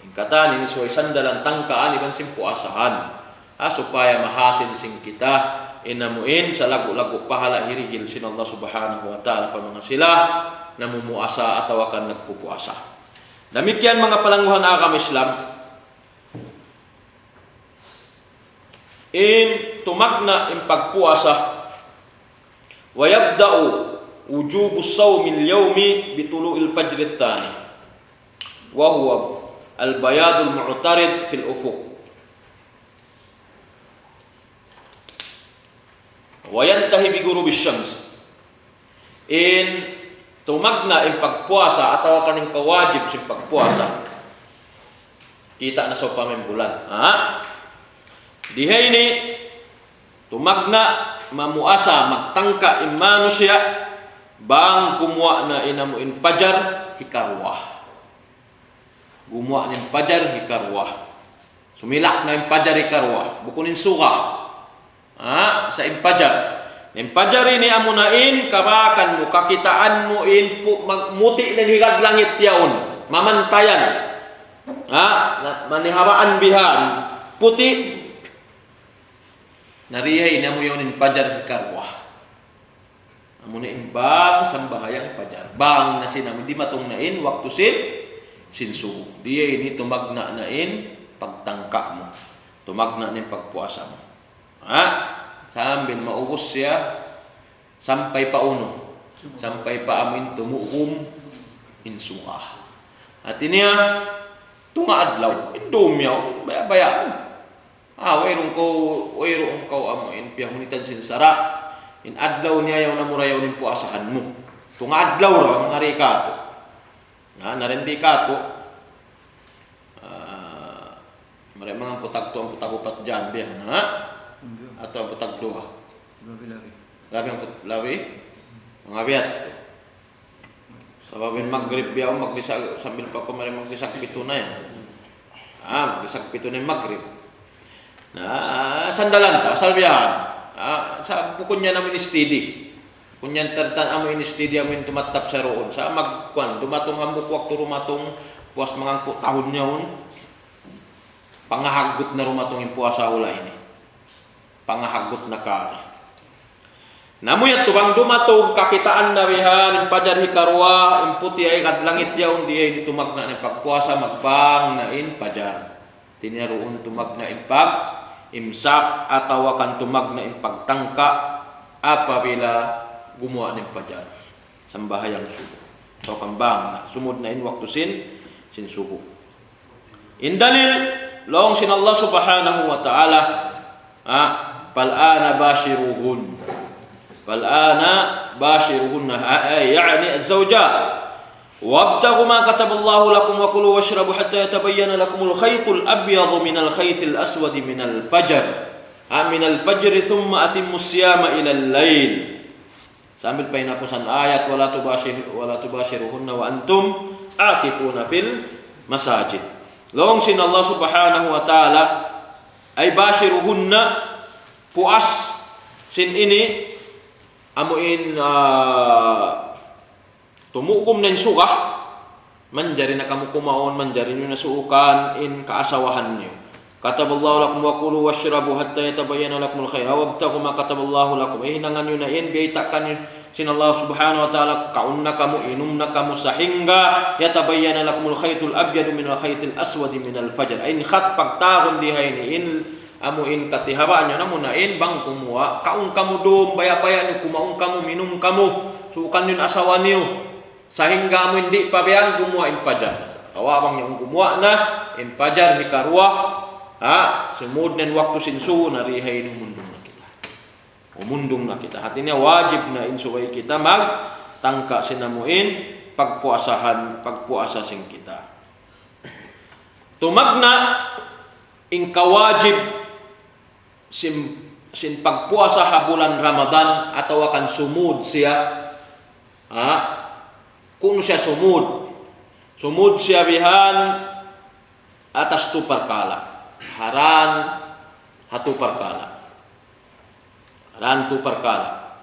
Ingkatan ini suai sandalan tangkaan iban sim puasahan. Supaya mahasin sing kita inamuin sa lagu-lagu pahala hirihil sin Allah Subhanahu wa taala pa mga sila namumuasa atau akan nagpupuasa. Demikian mga palangguhan agama Islam. In tumagna in pagpuasa wa yabda'u wujubu sawmi al-yawmi bi tulu'il fajr ats-tsani wa huwa al-bayad al-mu'tarid fil ufuq wa yantahi bi ghurubis syams. In tumagna in pagpuasa atau kaning kawajib si pagpuasa kita na sa pamimbulan dihay ni tumagna mamuasa magtangka in manusia bang kumuha na inamuin pajar hikarwah gumuha nin pajar hikarwah sumilak na in pajar hikarwah bukunin suka sa impajar. Impajar ini amunain kabakan mo kakitaan mo in magmuti ng higad langit yaon mamantayan manihawaan bihan puti narihay na mo yun impajar hikarwah amunain bang sambahayang pajar bang na sinam di matong nain waktu sinsuho diya ini tumagna nain pagtangka mo tumagna nain pagpuasa mo sambil maubos siya sampai pa uno sampai pa amin tumuhum insuka at niya tunga adlaw indumyaw baya wayrong ko amuin piyahunitan sinsara in adlaw niya yaw namurayaw nin puasahan mo tunga adlaw ra mga rikato narendi kato maray mga putagto ang putagupat dyan biya atau petag dua. Labi ang labi. Mga biyat. Sababin maghrib biya magbisa sambil pa ko mari magbisak pito na yan. Magbisak pito na yung maghrib. Sandalan ta salbiyan. Sa bukon niya namin steady. Kunyan tertan amin steady amin tumatap sa roon. Sa magkuan dumatong hambuk waktu rumatong puas mangangko tahun niya pangahagot na rumatong yung puasa ula ini. Pangahagot na kari. Namuyat tubang dumatog kakitaan na bihan pajar hikarwa imputi ay kadlangit yaon di ay tumagna ni pagpuasa magbang na in pajar. Tinaroon tumagna in pag imsak atau akan tumagna in pagtangka apabila gumawa ng pajar sambahayang subuh. Atau kambang sumud na in waktu sin subuh. In dalil long sin Allah Subhanahu wa taala fal'ana bashiruhunna yani az-zawjat wabtaghu ma kataballahu lakum wa kulu washrabu hatta yatabayyana lakumul khaytul abyadu minal khaytil aswadi minal fajr thumma atimmus siyama ilal lail sambil painapusan ayat wala tubashiruhunna wa antum aqifuna fil masajid long sin Allah Subhanahu wa taala ay bashiruhunna puas sin ini amuin tumukom ng suka manjari na kamu kumaon manjari nyo nasuukan in kaasawahan nyo kataballahu lakum wa kulu washrabu hatta yatabayyana lakumul khayr wabtaghu ma kataballahu lakum hinangan nyo na in biyaytakan sin Allah Subhanahu wa taala kaun na kamu inum na kamu sahingga yatabayyana lakumul khaytul abyadu minal khaytil aswadi minal fajr in khat pagtagon dihay ni in amuin katihabaan nyo namunain bang kumuha kaung kamu dum baya-baya ni kumaung kamu minum kamu sukan yun asawa niyo sahingga amu hindi pabayang kumuha in pajar kawabang yung kumuha na in pajar hikarwa sumud nen waktu sinsu narihay ng mundong na kita hatinya wajib na insuway kita magtangka sinamuin pagpuasa sing kita tumagna in kawajib sin pagpuasa ha bulan Ramadan atau akan sumud siya kung siya sumud siya bihan atas tu perkala haran hatu perkala haran tu perkala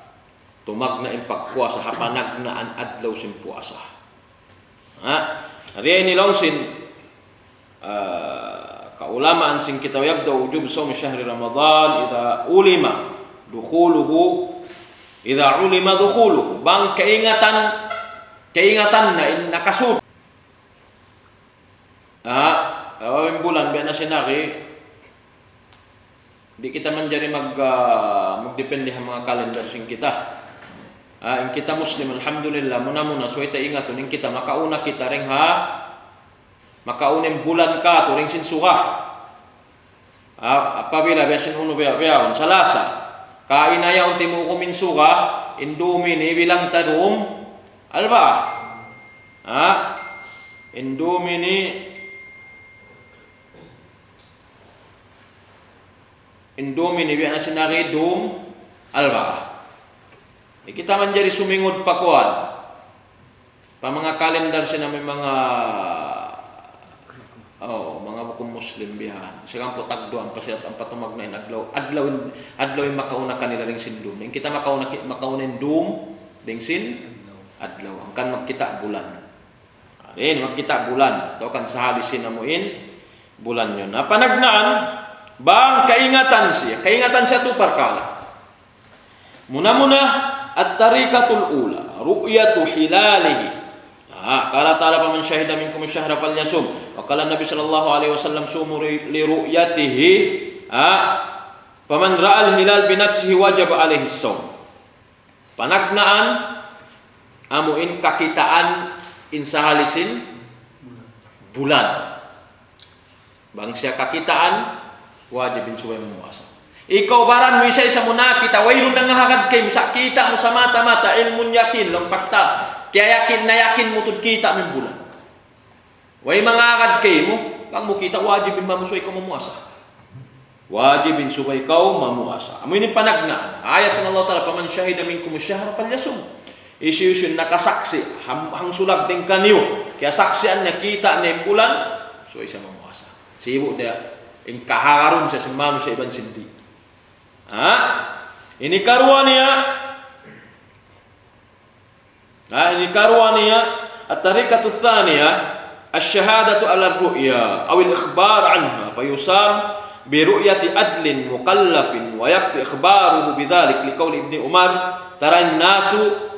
tumagna in pagpuasa ha panagnaan adlaw sin puasa riya ni long sin kaulamaan sing kita yabda wujub shaum syahri Ramadan idza ulima Dukhuluhu idza ulima dukhuluhu. Bang keingatan na nakasud. Awing bulan biya na sinari, di kita menjadi magdepende sa mga kalendar sing kita. In kita Muslim, alhamdulillah, muna suway ta ingat ning kita makauna kita ring makaunim bulan ka to ring sinsuka. Apabila biasin uno biyawan salasa kainaya unti mo kuminsuka indomini bilang tarum alba. Indomini biya na sinari dum alba. Kita menjadi sumingod pakuan. Pa mga kalendar sina may mga bukom Muslim bihan. Sigang po tagduan pa sila ang patumag na adlawin makauna kanila ring sindum. Yung kita makaunin dum ding sin adlaw. Ang kan magkita bulan. Magkita bulan. Ito kan sahali sinamuin bulan yun. Panagnaan bang kaingatan siya tu perkala. Muna at-tariqatul ula ru'yatu hilalihi. Qala ta'ala faman syahida minkum asy-syahra falyasum. Wa qala Nabi sallallahu alaihi wasallam sumu li ru'yatihi. Faman ra'al hilal bi nafsihi wajib alaihi shaum. Panagnaan amuin kakitaan insahalisin bulan. Bang siya kakitaan wajibin suway memuasa. Ikaw baran mo isa muna kita waylun na ngahagad kay sa kita mo sa mata ilmun yakin lang pakta kaya yakin mo tud kita min bulan. Way mga agad kay mo kang mo kita wajibin mamusuy ka mamuasa. Wajibin suway ikaw mamuasa. Amoy ni panagna ayat sa Allah Taala paman syahida minkum asy-syahra falyasum. Isyusun nakasaksi hang sulag ding kanyo kaya saksian nakita ni bulan suway sa mamuasa. Sibo dia ing kaharun sa simano sa iban sindi. Ini karuan niya at-tariqatu tsaniyah asy-syahadatu 'ala ar-ru'ya aw al-ikhbar 'anha fayusam bi ru'yati adlin mukallafin wa yakfi ikhbaruhu bidzalik liqauli Ibnu Umar tara an-nasu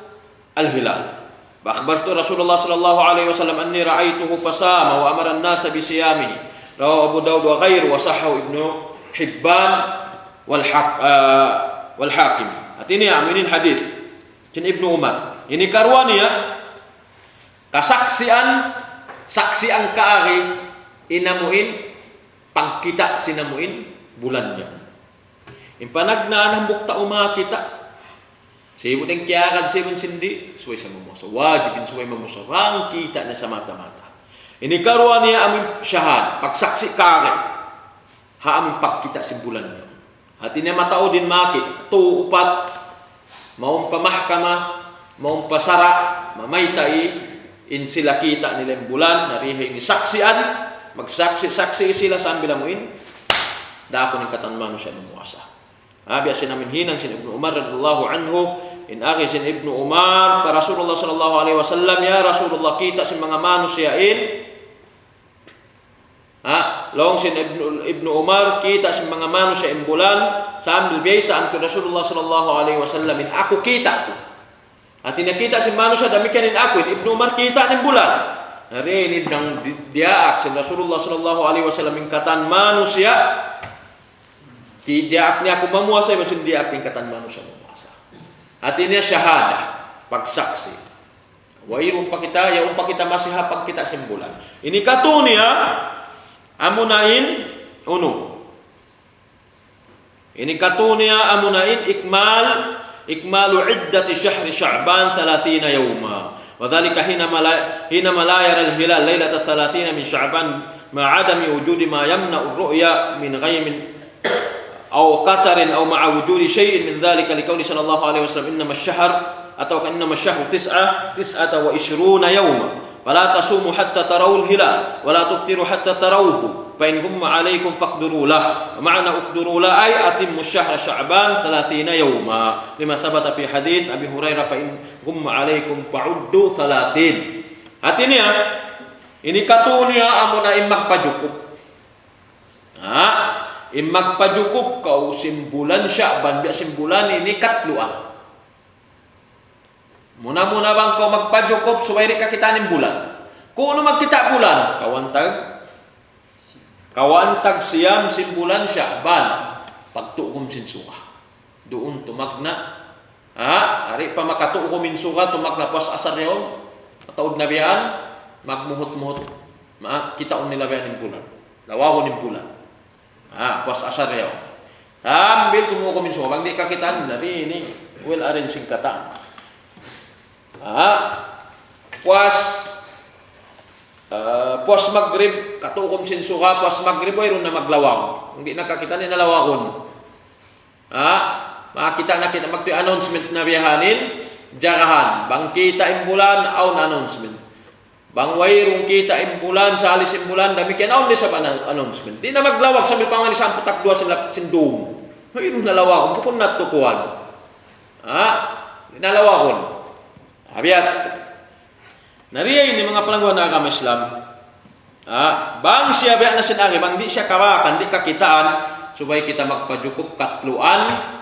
al-hilal. Wa akhbartu Rasulullah sallallahu alaihi wasallam anni ra'aituhu fasama wa amara an-nasa bi siyamihi. Rawahu Abu Daud wa ghairu wa sahhahu Ibnu Hibban wal hakim. Ini aminin hadis Cin Ibnu Umar. Ini karuania saksian kaari inamuin pagkita sinamuin bulannya. Impanagnaan ang bukta uma kita. Sibo ding kiyakan sibon sindi suway sa mamusa. Wajibin suway mamusa. Rang kita na sa mata-mata. Ini karuania amin syahad pagsaksi kaari ha amin pagkita si bulannya. Hati niya matao din makit, tuupat, maong pamahkama, maong pasara, mamaytay, in sila kita nilang bulan, narihay ni saksian, magsaksi sila sa ambilamuin, dako ng katanmano siya ng muasa. Biya sinamin hinang sin Ibnu Umar radhiyallahu anhu, in aki sin Ibnu Umar, ka Rasulullah sallallahu alaihi wasallam, ya Rasulullah kita sin mga manusyain, long sin Ibnu Umar kita sa mga mano sa imbulan sa ambil biyayta ang Rasulullah sallallahu alaihi wasallam in ako kita ko at tinakita si mano sa damikan in ako Ibnu Umar kita ng bulan narinid ng diaak si Rasulullah sallallahu alaihi wasallam in katan mano siya diaak niya ako mamuasa yung sin diaak in katan mano siya mamuasa at ini syahada pagsaksi wairun pa kita yaon pa kita masiha pag kita simbulan ini katunia amunain uno. Ini katunia amunain ikmalu iddati syahri Sya'ban 30 yawma. Wa dhalika hina la yara al-hilal lailata 30 min Sya'ban ma adami wujudi ma yamna'u ar-ru'ya min ghaymin aw qatarin aw ma'a wujudi shay'in min dhalika liqawli sallallahu alaihi wasallam innama asy-syahr atau innama asy-syahru 29 yawma. فلا تصوموا حتى تروا الهلال ولا تفطروا حتى تروه فإن غم عليكم فاقدروا له ومعنى اقدروا له أي أتموا الشهر شعبان 30 يوما لما ثبت في حديث أبي هريرة فإن غم عليكم فعدوا 30. Artinya ini katunia amuna imak pajukup. magpajukup kau simbulan Sya'ban biya simbulan ini katluan. Muna-muna bang kau magpajukup suwairi ka kita ning bulan. Kung ano magkita bulan, kawantag siyam simbulan Sya'ban pagtukom sinsuka. Doon tumagna ari pa makatuko minsuka tumagna pas asar yaon ataud nabiyan magmuhot-muhot kitaon nila bayan ning bulan. Lawahon ning bulan. Pas asar yaon. Sambil tumuko minsuka bang di kakitaan dari ini well arrange singkatan. Puas maghrib katukom sinsuka puas maghrib ay ron na maglawang. Hindi nakakita ni nalawakon. Makita na kita magto announcement na biyahanin jarahan bang kita imbulan aun announcement bang wayrong kita imbulan sa alis imbulan dami ken aun sa announcement di na maglawak sambil pangani sampu tak dua sindum mayroong nalawakon bukod natukuan nalawakon abiyat nariya ini mga palangguan na agama Islam bang siya biya na sinari bang di siya kawakan di kakitaan supaya kita magpajukup katluan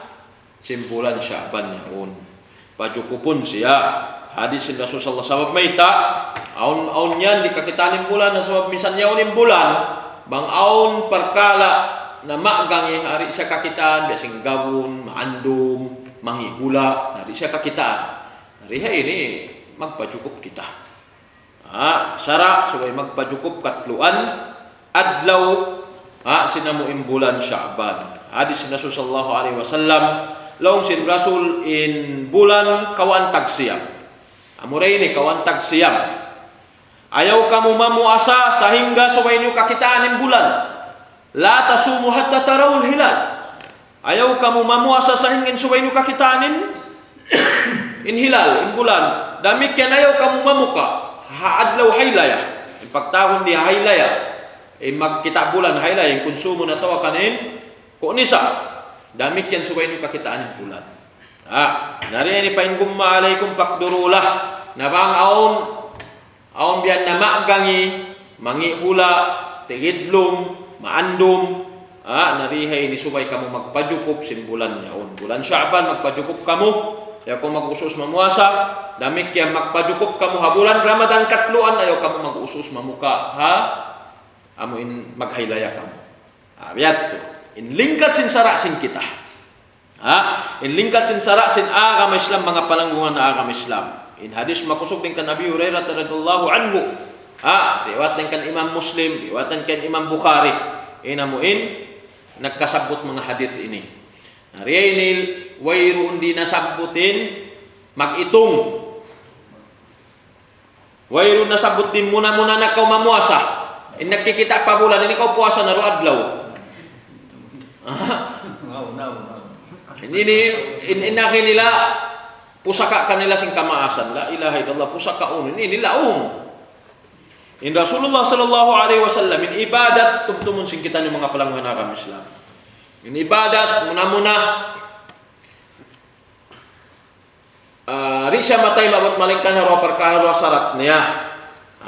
simpulan Sya'ban yaon. Pajukupun siya. Hadis sin Rasul sallallahu alaihi wasallam maita aun yan di kakitanin bulan na sabab minsan yaonin bulan bang aun perkala na magangi hari siya kakitaan biasing gawon, maandum, mangihula, hari siya kakitaan. Hari ini magpajukup kita. Syara supaya magpajukup katluan adlaw sinamuin bulan Sya'ban. Hadis sin Rasul sallallahu alaihi wasallam laung sin Rasul in bulan kawantag siyam. Amuray ini kawantag siyam. Ayaw kamu mamuasa sehingga suway niyo kakitaan in bulan. La tasumu hatta tarawul hilal. Ayaw kamu mamuasa sehingga suway niyo kakitaan in hilal, in bulan. Damikian ayaw kamu mamuka. Haadlaw haylaya. In pagtahon di haylaya. Magkita bulan haylaya. Yung konsumo na tawa kanin. Nisa. Damikian suway niyo kakitaan ng bulan. Nariyan ni paingkum maalaikum pakdurulah na bang aon biyan na maagangi, mangihula, tigidlom, maandom. Narihay ni suway kamu magpajukup sin bulan yaon. Bulan Sya'ban magpajukup kamu. Ayaw kung mag-usus mamuasa. Damikian magpajukup kamu ha bulan Ramadan katluan. Ayaw kamu mag-usus mamuka. Amuin maghaylaya kamu. Biyat to. Inlingkat sin sara sin kita. Inlingkat sin sara sin agama Islam mga palanggungan na agama Islam. In hadis makusog din kan Nabi Hurairah radhiyallahu anhu. Riwayat din kan Imam Muslim, riwayat din kan Imam Bukhari. Inamuin nagkasabot mga hadis ini. Nariyainil wayroon di nasabutin mag-itong. Wayroon nasabutin muna na kau mamuasa. Nagkikita pa bulan ini kau puasa na adlaw. Ini nila pusaka kanila sing kamaasan la ilaha illallah pusaka ini nilaong in Rasulullah sallallahu alaihi wasallam in ibadat tumtumun sing kita ni mga palangguhan agama Islam in ibadat muna risya matay mabot malingkan haro perkara syarat niya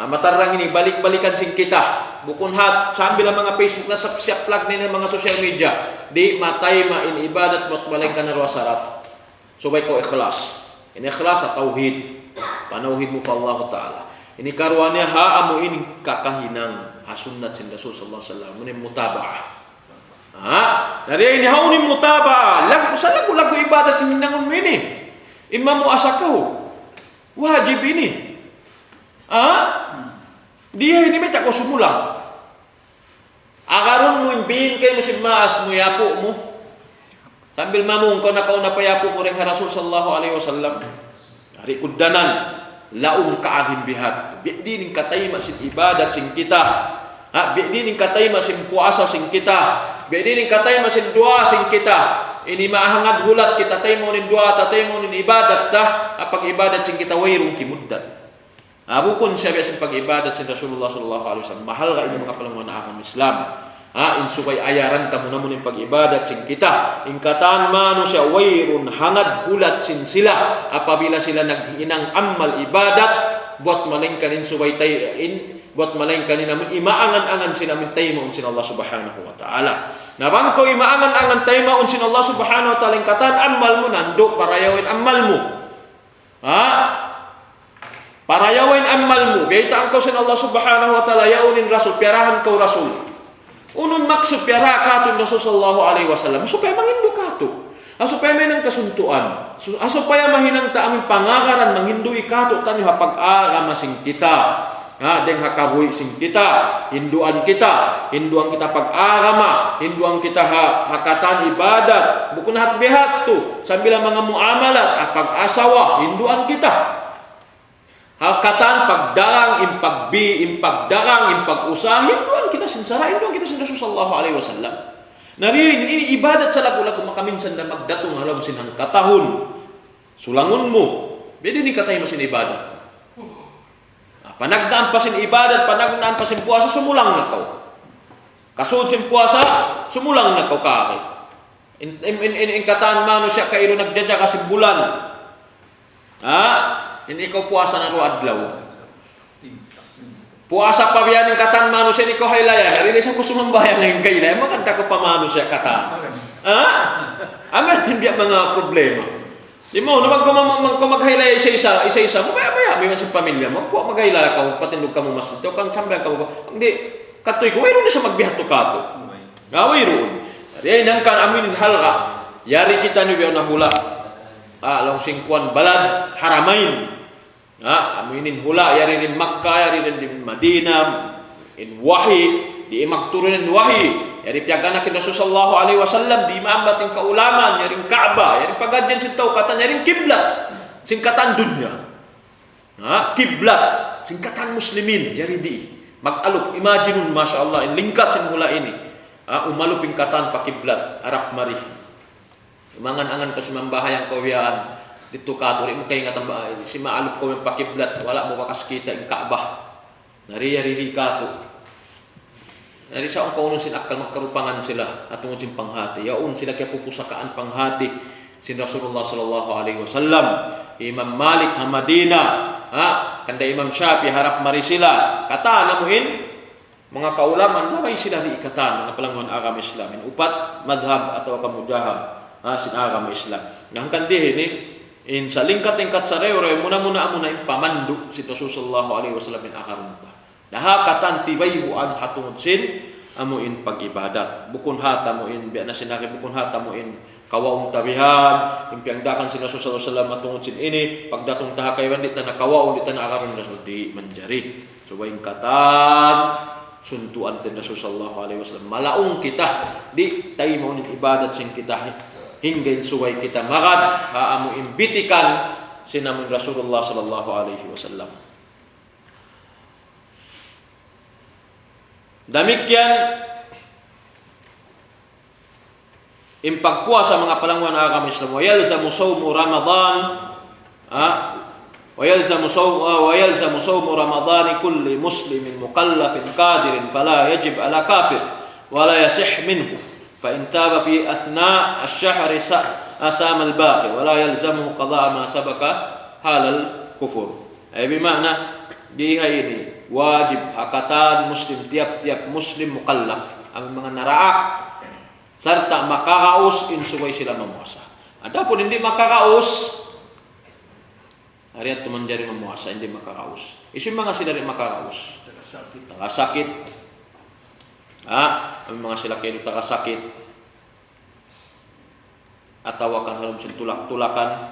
matarang ini balik-balikan sing kita bukun hat sambil ang mga Facebook na siap plug ni mga social media di matay main ibadat buat malingkan na syarat subay ko ikhlas ini ikhlas at tauhid panauhid mo pa Allah Ta'ala ini karwannya amu ini kakahinang sunnat sin Rasul sallallahu alaihi wasallam ini mutaba'ah dari ini ini mutaba'ah lagu ibadat ini nangun ini imamu asakaw wajib ini dia ini macam kau sumulang. Agarun mo imbihin kayo mo si maas mo yapo mo. Sambil mamung kau na payapo mo rin ha Rasul sallallahu alaihi wasallam. Hari kudanan laung kaagim bihat. Bi'di ning katay masin ibadat sing kita. Bi'di ning katay masin puasa sing kita. Bi'di ning katay masin dua sing kita. Ini mahangad hulat kita tay mo nin dua tatay mo nin ibadat ta. Apag ibadat sing kita wayrong kimuddan. Bukun siya biasang pag-ibadat si Rasulullah sallallahu alaihi wasallam. Mahal ka mga palangguan na agama Islam. Insukay ayaran ta mo naman yung pag-ibadat sing kita. Ingkatan mano siya wayrun hangad hulat sin sila. Apabila sila naghinang amal ibadat buat malingkanin subay tayin buat malingkanin namin imaangan-angan sila min taymon sin Allah subhanahu wa ta'ala. Nabangko imaangan-angan tayo maun sin Allah subhanahu wa ta'ala yung katan amal mo nando parayawin amal mo. Ha? Parayawin amal mo. Gaita angko sin Allah subhanahu wa ta'ala yaunin rasul piarahan kau rasul. Unun maksud piara katun Rasul sallallahu alaihi wasallam supaya mangindu kato. Supaya may nang kasuntuan. Supaya mahinang ta aming pangagaran manghindui kato tanyo hapag-aga masing kita. Deng hakabuhi sing kita, hinduan kita pag-agama, hinduan kita hakatan ibadat, bukun hat-behat tu, sambil mga muamalat, pag-asawa, hinduan kita. Hakatan pagdarang, impagdarang, impag-usaha, hinduan kita sinsara, hinduan kita sin Rasul sallallahu alaihi wasallam. Nariin, ini ibadat sa lagu-lagu makaminsan na magdatong halam sinang katahon. Sulangon mo, bedi ni katay masin ibadat. Panagdaan pa sin ibadat, panagdaan pa sin puasa, sumulang na kau. Kasud sin puasa, sumulang na kau kaki. In kataan mano siya kailo nagdadya kasi bulan. Hindi ikaw puasa na adlaw. Puasa pa biyan in kataan mano siya, ikaw haylaya. Narilis ako sumambayan ngayon kailaya, makanta ko pa mano siya kataan. Amat hindi mga problema. Di mo, naman kung maghailay isa-isa, mabaya, may man sa pamilya mo, po maghailay ka, patindog ka mo mas ito, kang sambayan ka mo, hindi, katoy ko, wala na siya magbihat to kato. Wala. Yan ang kan aminin halka, yari kita niyo na hula, alang singkuan balad, haramain, aminin hula, yari rin Makkah, yari rin Madina, in wahi, di magturunin wahi, yari piagana kin Rasul sallallahu alaihi wasallam di maambating kaulaman yaring Ka'bah yaring pagadyan sin katan yaring kiblat singkatan dunya kiblat singkatan muslimin yari di mag-alop imaginun masyaallah in lingkat sin hula ini umalup katan pa kiblat arap mari mangan-angan ka sumambahayang kawiyaan dito katuri mo kay ngatan si maalup ko pa kiblat wala mo kakas kita in Ka'bah nari kato. Nari sa ang kaunon sin akal magkarupangan sila at tungod sin panghati. Yaon sila kaya pupusakaan panghati sin Rasulullah sallallahu alaihi wasallam. Imam Malik Hamadina, kanda Imam Syafi'i harap mari sila. Kata namuhin mga kaulaman lamay sila ri ikatan mga palangon agama Islam. Upat madhab atau kamujahab sin agama Islam. Yang kandihin in sa lingkat-lingkat sa reyo muna in pamandu si Rasul sallallahu alaihi wasallam in akarunta. Nahakatan tibayuan hatungod sin amuin pag-ibadat. Bukun hata mo in biya na sinaki bukun hata mo in kawaong tabihan, impiangdakan sin Rasul sallallahu alaihi wasallam matungod sin ini, pagdatong taha kaywan di ta nakawaong di ta nakaron Rasul di manjari. So waing katan suntuan tin Rasul sallallahu alaihi wasallam. Malaong kita di tayo mo in ibadat sin kita hinggain suway kita magad aamu imbitikan sinamun Rasulullah sallallahu alaihi wasallam. Demikian impagpuasa mga palanguan ng agama Islam. Wayalzamu sawmu Ramadan ويلزم صوم رمضان كل مسلم مكلف قادر فلا يجب على كافر ولا يصح منه فإن تاب في أثناء الشهر أسام الباقي ولا يلزمه قضاء ما سبق حال الكفر. أي بمعنى diha ini wajib hakatan muslim tiap-tiap muslim mukallaf ang mga naraak serta makakaus insubay sila memuasa. Adapun hindi makakaus hariat tuman jari memuasa hindi makakaus. Isu mga sila rin makakaus. Takasakit. Ang mga sila kayo takasakit. Atawakan halom sin tulak-tulakan.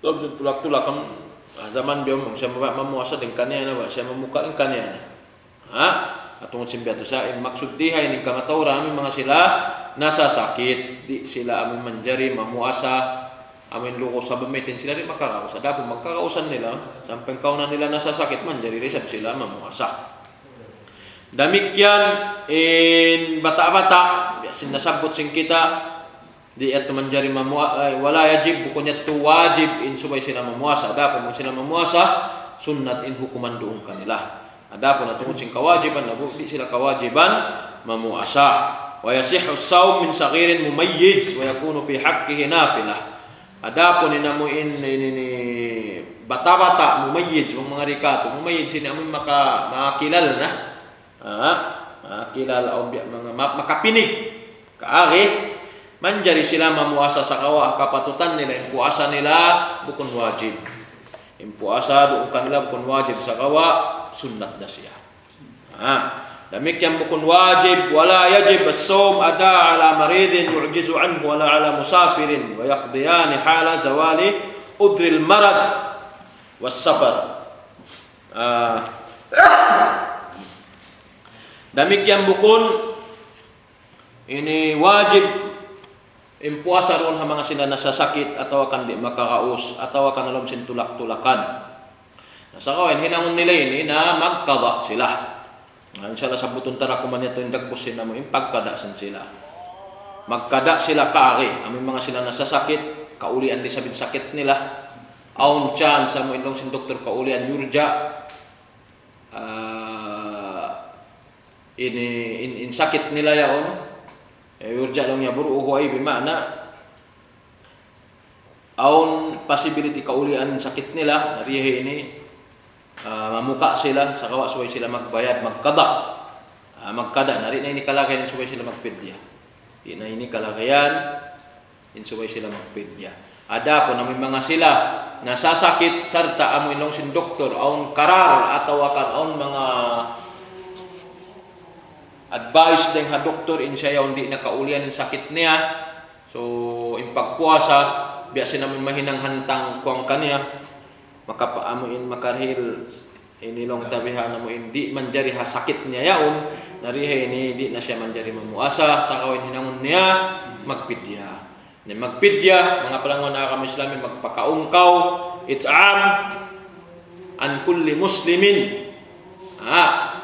Tulak-tulakan zaman dia siya mamuasa din kanya na ba siya mamuka din kanya na atong simbiyato sa maksud dihay ning kangatawra amin mga sila nasasakit di sila amin manjari mamuasa amin luko sa bamitin sila rin makakaus dapat magkakausan nila sampeng kaunan nila nasasakit manjari resab sila mamuasa. Demikian in bata-bata sinasabot sing kita di ato manjari wala yajib bukunya tu wajib in subay sila mamuasa adapun man sila mamuasa sunnat in hukuman doon kanila adapun atungod sing kawajiban na di sila kawajiban mamuasa wa yasihhu as-sawm min saghirin mumayyiz wa yakunu fi haqqihi nafilah adapun inamuin ini bata-bata mumayyiz mga rikato mumayyiz sini amoy makakilal na makilal o mga makapinig kaari manjari sila mamuasa sa kawa kapatutan nila yung puasa nila bukun wajib. Yung puasa doon kanila bukun wajib sa kawa sunnat na siya. Demikian bukun wajib wala yajib as-sawm ada ala maridin yu'jizu anhu wala ala musafirin wa yaqdiyani hala zawali udril marad was safar. Demikian bukun ini wajib impuasa roon ha mga sila nasasakit atau akan di makakaus atau akan alam sin tulak-tulakan. Nasa kawin hinangon nila ini na magkada sila. Inshallah sa butong tara kuman ito yung dagpusin na mo yung pagkadasan sila. Magkada sila kaari. Aming mga sila nasasakit, kaulian di sabing sakit nila. Aun chan sa mo indong sin doktor kaulian yurja. In sakit nila yaon. Yurja lang niya buru uhuay bimana aun possibility kaulian sakit nila narihe ini mamuka sila sa kawa suway sila magbayad magkada nari na ini kalagayan suway sila magpidya ina ini kalagayan in suway sila magpidya ada po namin mga sila nasasakit sarta amo ilong sin doktor aun karar atau akan aun mga advice din ha doktor in siya hindi nakaulian yung sakit niya. So, in pagpuasa, biya namin mahinang hantang kuwang kanya, makapaamuin makarhil, inilong tabihan na mo hindi manjari ha sakit niya yaon, narihe ini di na siya manjari mamuasa, sa kawin hinangon niya, magpidya. Magpidya, mga palangon na kami Islami, magpakaungkaw, it'am, an kulli muslimin.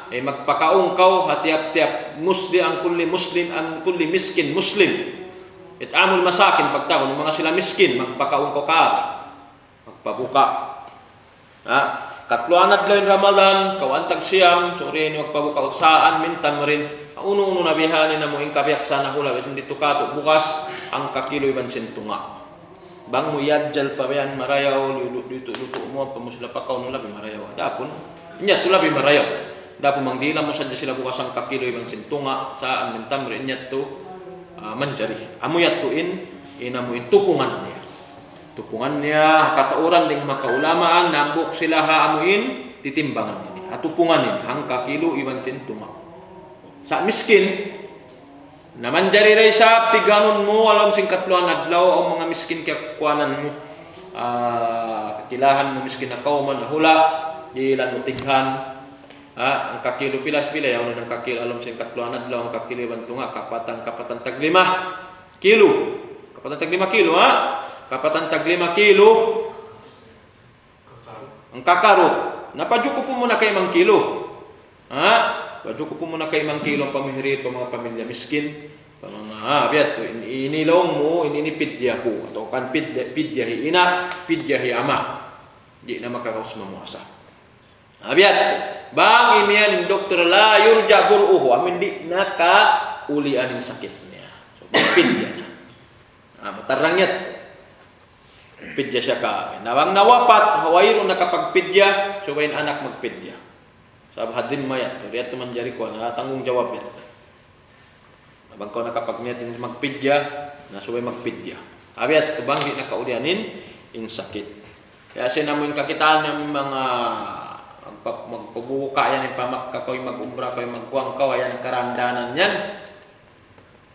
Magpakaungkaw hatiap-tiap musli ang kulli muslim ang kulli miskin muslim itamul masakin pagtaon mga sila miskin magpakaungkaw ka magpabuka katluan adlaw Ramadan kawantag siyam suri ni magpabuka saan mintan mo rin uno na bihanin na mo ing kabiyak sana hula bisan dito kato bukas ang kakiloy ban sentunga bang mo yadjal pa yan marayaw luto mo pa mo sila pakaw no labi marayaw dapon nya tulabi marayaw dapo mangdila mo sadya sila bukas ang kakilo ibang sintunga saan mintam rin niya to manjari amuyat to inamuin tupungan niya katauran ding makaulamaan nambok sila ha amuin titimbangan ini atupungan ini hang kakilo ibang sintunga sa miskin na manjari ray sa tiganon mo alam sing katluan adlaw ang mga miskin kaya kuanan mo kakilahan mo miskin na kauman na hula dilan mo tighan ang kakilo pilas pila yaw ng kakilo alam sin katluan adlaw ang kakilo bantunga kapatan tag 5 kilo kapatan tag 5 kilo kapatan tag 5 kilo ang kakaro napajuko po muna kay 5 kilo pajuko po muna kay 5 kilo ang pamihirit pa mga pamilya miskin pa mga biat to inilong mo ininipidya ko atau kan pidyahi ina pidyahi ama di na makakaus mamuasa Abiat, bang imian ng doktor la yurja buruhu amin di naka ulian yung sakit niya. So, pidya na. Matarangit. Pidya siya ka. Nawang nawapat, hawayro nakapagpidya, so wain anak magpidya. Sabhadin mayat, riyat manjari ko, tanggung jawab yan. Abang ko nakapagmiyat yung magpidya, nasuway magpidya. Abiat, bang di naka ulianin yung sakit. Kaya sinamuin kakitaan ng mga magpabuka yan yung pamakka ko yung mag-umbra ko yung magkuwang ko ayan ang karandanan yan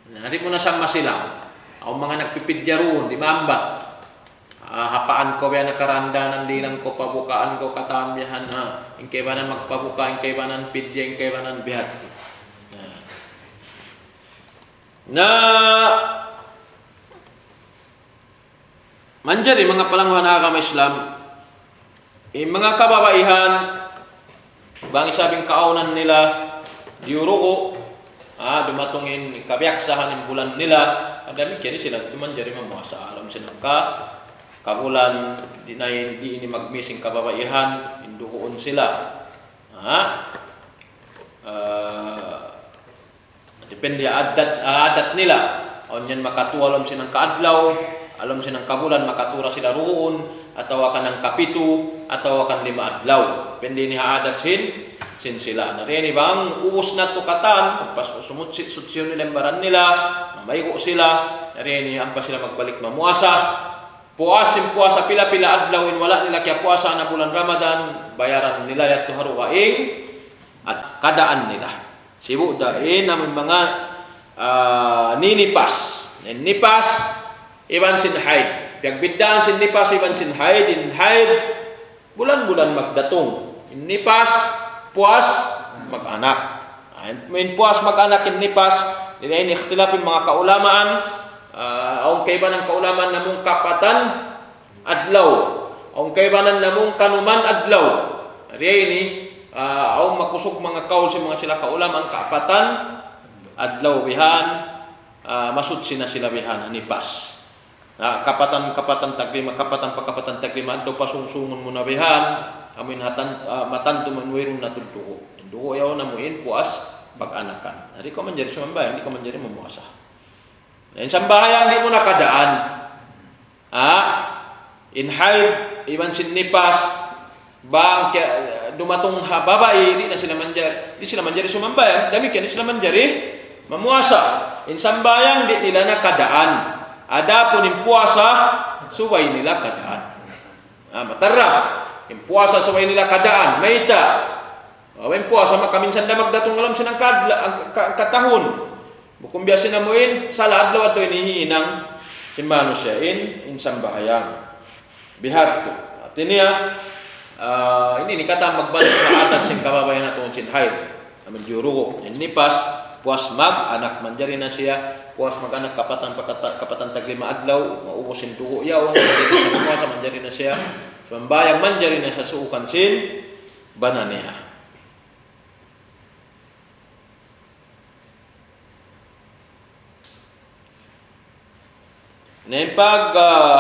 hindi mo na siyang masilaw ang mga nagpipidya roon di maambat hapaan ko yan ang karandanan di lang ko pabukaan ko katamyahan yung kaibanan magpabuka yung kaibanan pidya yung kaibanan bihat na manjari mga palanguhan agama Islam mga kababaihan bang isabing kaunan nila diuruko dumatungin kabiyaksahan ng bulan nila adami kaya sila tumanjari mamuasa alam sila kabulan di ini magmising kababaihan indukoon sila depende adat nila onyan makatuwa alam silang kaadlaw alam silang kabulan makatura sila roon atau akan ang kapitu atau akan 5 adlaw depende ni adat sin sila. Nariyan bang ubos na tukatan, pagpas sumutsit-sutsyon nila yung baran nila, mamaygo sila, nariyan ang pa sila magbalik mamuasa. Puasin puasa pila-pila adlawin wala nila kaya puasa na bulan Ramadan, bayaran nila yato harukaing at kadaan nila. Sibu dahin namin mga ninipas. Nipas, iban sin haid. Piagbidaan sin nipas, iban sin haid. In haid, bulan-bulan magdatong. In nipas, puas, mag-anak. In puas, mag-anak, in nipas, nila ikhtilapin mga kaulamaan. Aung kaibanan kaulaman namong kapatan adlaw. Aung kaibanan namong kanuman adlaw. Riya ini, aung makusog mga kaul si mga sila kaulaman kapatan adlaw bihan. Masud sina sila bihan nipas. Kapatan taglima kapatan taglima adlaw pasungsungon mo na bihan amin matanto manwirong natudduko. Duko yaw na muin puas pag-anakan. Ari ko man jeri sumambay, hindi ko man jeri mamuasa. In sambahayan hindi mo nakadaan. In haid iban sin nipas bang dumatong babae di na sila manjari sumambay. Dami kaya di sila manjari mamuasa. In sambayang di nila nakadaan. Ada pun in puasa suway nila kadaan. Matara. In puasa suway nila kadaan. Maita. When puasa makaminsan na magdatong alam sinang katahon. Kung biasa namuin sala adlaw inihinang simbano siya in sambayang. Bihat to. At ini kata magbalik na adat sin kababayan naton sin haid. Amin juro in nipas puas anak manjari na siya puas mag-anak kapatan taglima adlaw maubos sin tugo yaw puasa manjari na siya sambayang manjari na sa suukan sin bananiya. Pag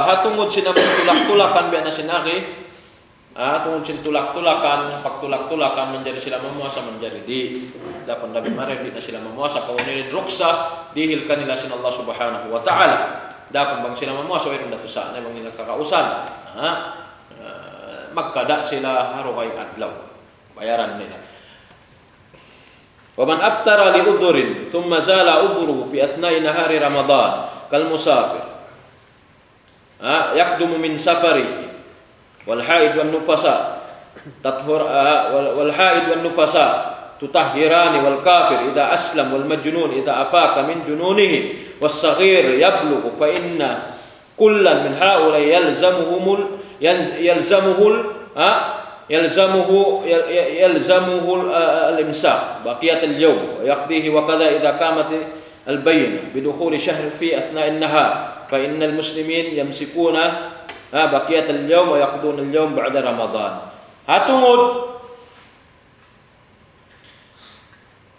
hatungod sinamong tulak-tulakan biya na sinaki, tungod sin tulak-tulakan, pagtulak-tulakan manjari sila mamuasa manjari di dapat nabi mare di na sila mamuasa kaunin ruksa dihil kanila sin Allah Subhanahu wa taala. Dapat bang sila mamuasa wala dato sa na bang nila kakausan. Magkada sila harukay adlaw. Bayaran nila. Wa man aftara li udhurin thumma zala udhruhu fi athna'i nahari Ramadan kal musafir. Yakdumu min safarihi wal haid wan nufasa tathur wal haid wan nufasa tutahhirani wal kafir idza aslam wal majnun idza afaka min jununihi was saghir yablughu fa inna kullan min haula yalzamuhu al imsak baqiyat al yawm wa yaqdihi wa kadha idza qamat al bayyinah bi dukhuli shahr fi athna' an nahar fa innal muslimin yamsikuna baqiyat al-yawm wa yaqdun al-yawm ba'da Ramadan. Hatungod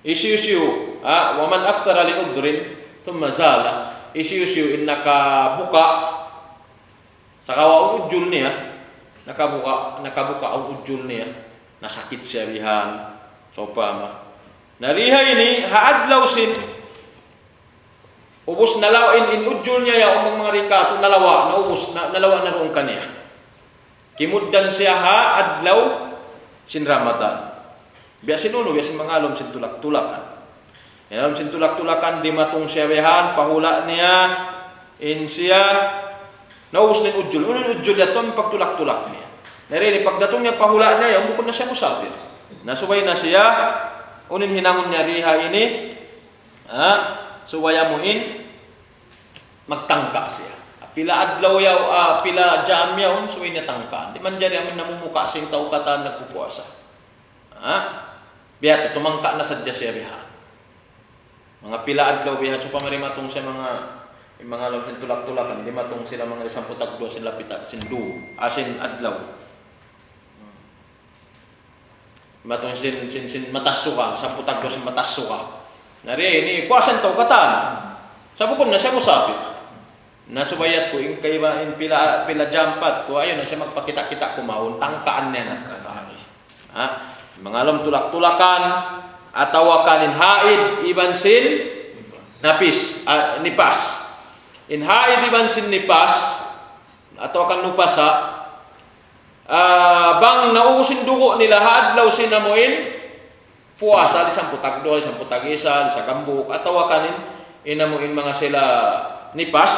isyu wa man aftara li udhrin thumma zala isyu innaka buka sakawa ujul niya nakabuka ang ujul niya nasakit siya bihan sopama nariha ini haadlaw sin ubos nalaw in ujul niya ya umang mga rikato nalawa na roong kaniya. Kimuddan siya adlaw sin Ramadan. Biya sinuno biya sin mangalom sin tulak-tulakan. Alom sin tulak-tulakan di matong siya behan pahula niya in siya naubos nin ujul. Unon ujul ya tom pagtulak-tulak niya. Narinig pagdatong niya pahula niya yung bukod na siya musafir. Nasubay na siya unin hinangon niya riha ini suwaya mo magtangka siya. Pila adlaw yaw, pila jam yaw, suway niya tangka. Di man dyan amin namumuka siyang tao kata nagpupuasa. Biya, tumangka na sadya siya bihan. Mga pila adlaw bihan, so pamarimatong siya mga lamsin tulak-tulakan, di matong sila mga 10 tagdo, sila pitak, sindu, asin adlaw. Matong sin matasuka, 10 tagdo, sin matasuka. Nari ini puasan tau katan. Sabukon na siya musafir. Nasubayat ko in kayba in pila jampat to ayon na siya magpakita-kita kumaon tangkaan niya na katari. Mangalom tulak-tulakan atawakan in haid iban sin nipas. In haid iban sin nipas atawakan nupasa bang nauusin dugo nila hadlaw sinamuin puasa di samputagdo, di samputagisa, di sagambuk, atau kanin inamuin mga sila nipas,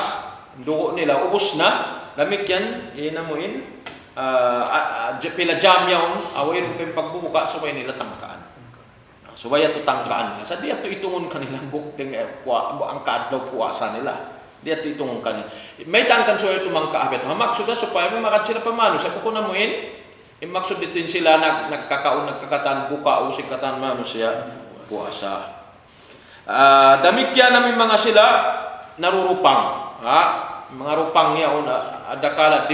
dugo nila ubos na, lamigyan inamuin pila jam yaon awin pagbubuka subay nila tangkaan. Subay ato tangkaan nila. Sa di ato itungon kanilang bukting ang kaadlaw puasa nila. Di ato itungon kanila. May tangkan so ito mga kaabet. Maksud na supaya may makad sila pamano sa kukunamuin. Maksud dito sila nagkakatan buka o sikatan mano siya puasa. Damikya namin mga sila narurupang. Mga rupang niya adakala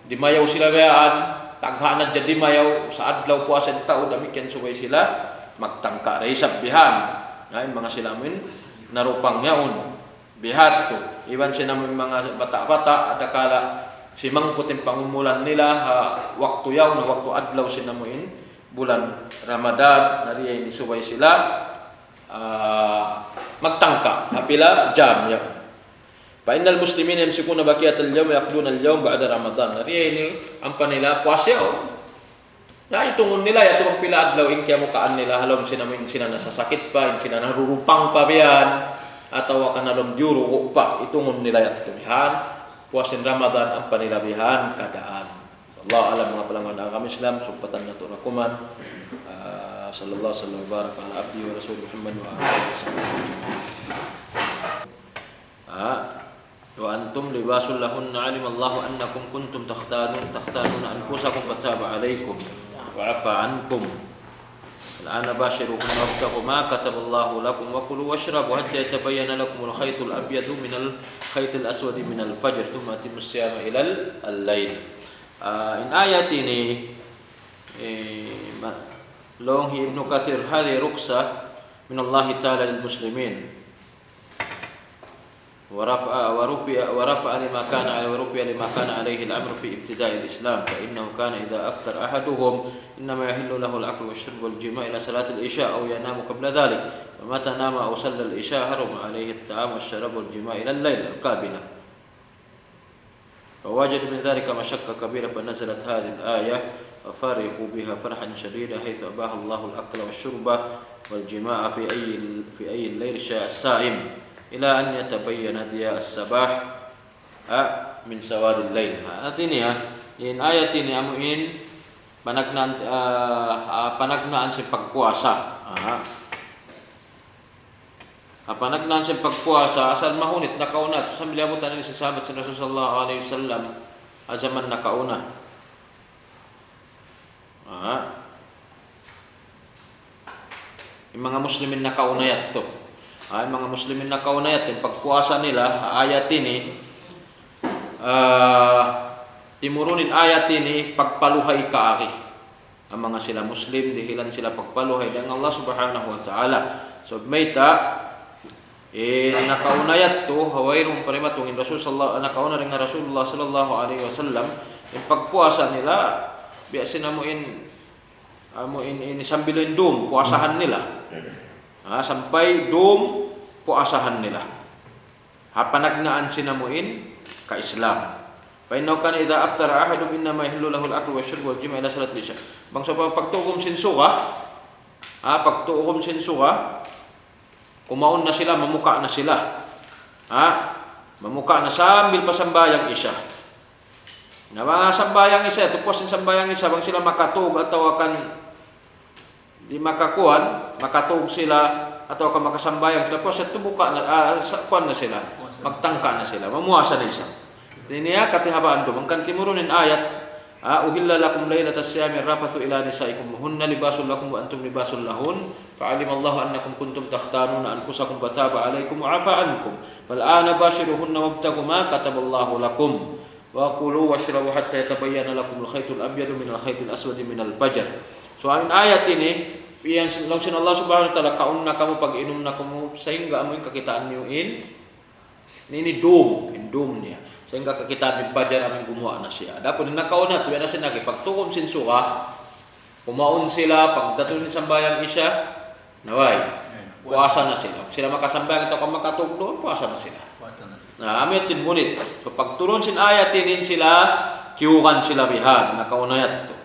dimayaw sila bayaan, taghanad dyan dimayaw sa adlaw puasa ng tao, damikyan subay sila magtangka ray sabbihan. Ngayon mga sila amin narupang yaon bihat to iwan siya namin mga bata-bata adakala si mangputin pangumulan nila waktu yaw na waktu adlaw sinamuin bulan Ramadan nariya ni subay sila magtangka hapila jam yaw. Painal muslimin yamsikuna baqiyat al-yawm yaqduna al-yawm ba'da Ramadan. Nariya ini ang panila puasa na itungon nila yato magpila adlaw in kaya mukaan nila halom sinamin sila nasasakit pa, sila narurupang pa biyan ataw kanalom juro pa itungon nila yato bihan puasin Ramadan ang panilabihan kadaan. Allah alam mga palangon ang kami Islam supatan nato na kuman. Sallallahu alaihi wa baraka ala abdi wa rasul Muhammad wa alihi wasallam. وأنتم لباس لهن علم الله أنكم كنتم تختانون أنفسكم فتاب عليكم وعفى عنكم الآن باشروهن وابتغوا ما كتب الله لكم وكلوا واشربوا حتى يتبين لكم الخيط الأبيض من الخيط الأسود من الفجر ثم أتموا الصيام إلى الليل. إن آياتني لون ابن كثير هذه رخصة من الله تعالى للمسلمين ورفع لما كان عليه الأمر في ابتداء الإسلام فإنه كان إذا أفطر أحدهم إنما يحل له الأكل والشرب والجماع إلى صلاة العشاء أو ينام قبل ذلك ومتى نام أو صلى العشاء حرم عليه الطعام والشراب والجماع إلى الليل القابلة فوجد من ذلك مشقة كبيرة فنزلت هذه الآية وفرحوا بها فرحا شديدا حيث أباح الله الأكل والشرب والجماع في أي الليل شاء الصائم إلى أن يتبين ضياء الصباح من سواد الليل. Artinya, in ayat ini amuin panagnaan si pagpuasa. Panagnaan si pagpuasa asal mahunit nakauna sambil abutan ni sa sahabat sa Rasul sallallahu alaihi wasallam azaman nakauna. Yung mga muslimin nakauna yato. Ay mga muslimin na kaunayat yung pagpuasa nila ayat ini timurunin ayat ini pagpaluhay kaari ang mga sila muslim dihilan sila pagpaluhay ng Allah subhanahu wa ta'ala so mayta nakaunayat to hawayrong parimatong Rasul sallallahu nakauna rin nga Rasulullah sallallahu alaihi wasallam yung pagpuasa nila biasin amuin sambiloin dum puasahan nila sampai dum puasahan nila. Panagnaan sinamuin ka Islam. Fa innahu kana idza aftara ahadun innama yahillu lahu al-aklu wash-shurbu wal-jima' ila salat al-isha. Bangsa pagtukom sinsuka, kumaon na sila, mamuka na sila. Mamuka na sambil pasambayang isya. Na mga sambayang isya, tupos ng sambayang isya bang sila makatug atau akan di makakuan, makatug sila atau akan makasambayang sila po sa tubuka na kuan na sila, magtangka na sila, mamuasa na isa. Diniya katihabaan to, mangkan timurunin ayat, uhilla lakum laylatas siyami rafathu ila nisaikum hunna libasul lakum wa antum libasul lahun fa'alim Allah annakum kuntum takhtanuna anfusakum fataba alaykum wa afa ankum fal ana bashiruhunna wabtagu ma kataballahu lakum wa kulu washrabu hatta yatabayyana lakum al-khaytul abyadu min al-khaytil aswadi min al-fajr. So ang ayat ini yang langsung Allah subhanahu wa ta'ala kaun na kamu pag inom na kamu sehingga amoy kakitaan niyo ini dum niya sehingga kakitaan ni bajar amin gumawa na siya. Dapat nakaon na tuwa na sinagi pagtukom sinsuka kumaon sila pagdaton ni sambayang isya naway puasa na sila. Sila makasambayang atau makatug doon puasa na sila. Na amit din ngunit so pagturon sin ayat din sila kiukan sila bihan nakaunayat to.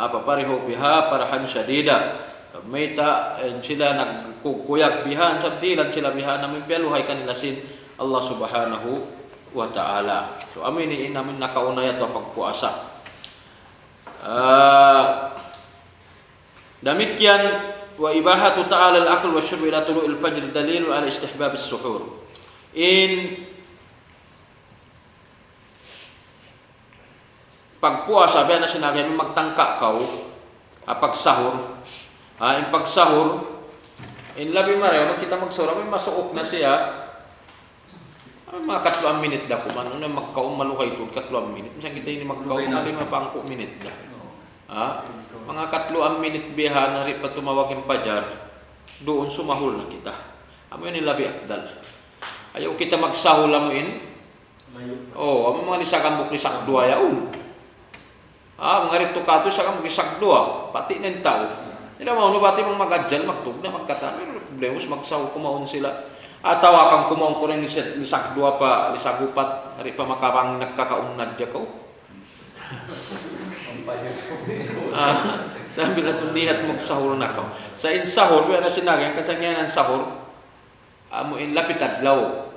Papariho biha parahan syadida Mayta sila nagkukuyag bihan sabdilan sila bihan namin pialuhay kanila sin Allah subhanahu wa ta'ala. So amin ni namin nakaunay ato pagpuasa. Demikian wa ibahatu ta'ala al-akl wa syurb ila tulu'il fajr dalil ala istihbab as-suhur. In pagpuasa biya na sinabi magtangka kau pag sahur. In pagsahur, in labi mareho, kita magsahur, may masuok na siya. Mga 2 minute da kuman, ano magkaon malukay ito, 2 minute. Minsan kita ini magkaon, malima pa ang minute da. Mga 2 minute biha, nari pa tumawag yung pajar, doon sumahul na kita. Amo yun yung labi akdal. Ayaw kita magsahul amuin. Amo mga nisakan buk nisak 2 yaon. Mga rito kato, nisakan buk nisak 2, pati ng tao. Tidak mau nubati mong magadyan, magtugna, magkatan. Pero problemos, magsaw, kumaon sila. Tawakang kumaon ko rin lisak 2 pa, lisak 4. Hari pa makabang nagkakaunad dya ko. Sabi na itong nihat magsahur na ko. Sa insahur, wala na sinagay, ang kasangyanan sahur, amuin lapit adlaw.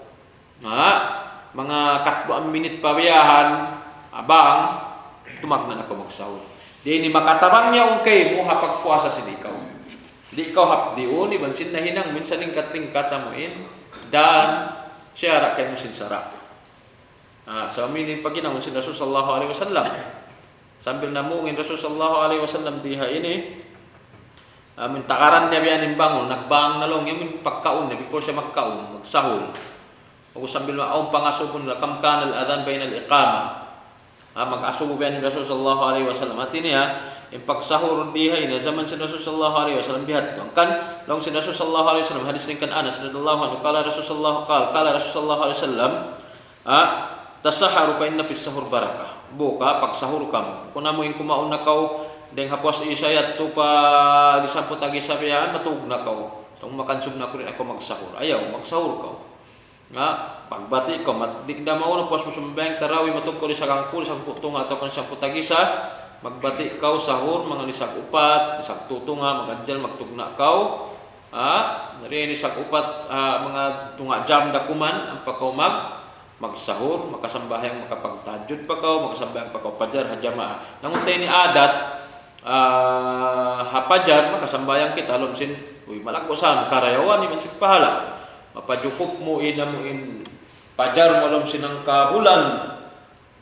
Mga 2 minute pa biyahan, abang, tumagnan ako magsahur. Di ni makatabang niya kay mo hapagpuasa sin ikaw. Di ikaw hapdiun, ibansin na hinang, minsan yung katling-kat amuin, dan siyara kay mo sinsara. So aminin paginangon si Rasul sallallahu alaihi wasallam. Sambil namungin Rasul sallallahu alaihi wasallam diha ini, takaran niya biyan yung bangon, nagbang na long, yung pagkaon niya, before siya magkaon, magsahul. O sambil maawang pangasubon na kamkan al-adhan bain al-iqama. Mag-asubo biyan ni Rasul sallallahu alaihi wasallam. At ini yung pagsahur dihay na zaman si Rasul sallallahu alaihi wasallam bihat. Kan long si Rasul sallallahu alaihi wasallam hadis ni kan Anas radhiyallahu anhu qala Rasul sallallahu alaihi wasallam tasaharu fa inna fi sahur barakah. Buka pagsahur kamu. Kung namuin kumaon na kau deng hapwas isayat tu pa disamput agi sabihan matug na kau. Tong makansub na ko rin ako magsahur. Ayaw magsahur kau. Pagbati ko matdigda mauno pos mo sumbang tarawih matugko sa kangpul sa putunga atau kan sa putagisa magbati kau sahur mga nisag upat nisag tutunga magadjal magtugna kau rin nisag upat mga tunga jam dakuman ang pakaw magsahur makasambahyang makapagtajud pa kau makasambahyang pa kau pajar hajama nanguntay ni adat hapajar makasambahyang kita lomsin malakwasan karayawan ni man si pahala mapajukup mo inamuin pajar malom sinang kabulan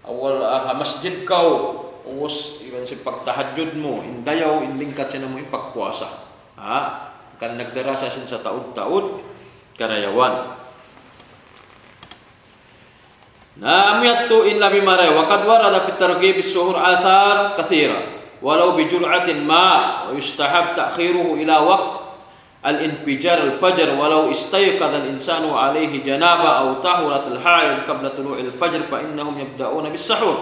awal masjid kau uwas iban si pagtahajud mo indayaw inlingkat siya mo pagpuasa kan nagdarasa sin sa taud-taud karayawan na amyattu in labi maray wa qad warada fi targhib as-suhur athar kathira walau bi jur'atin ma wa yustahab ta'khiruhu ila waqt الانفجار الفجر ولو استيقظ الإنسان عليه جنابة أو طهرت الحائض قبل طلوع الفجر فإنهم يبدأون بالسحور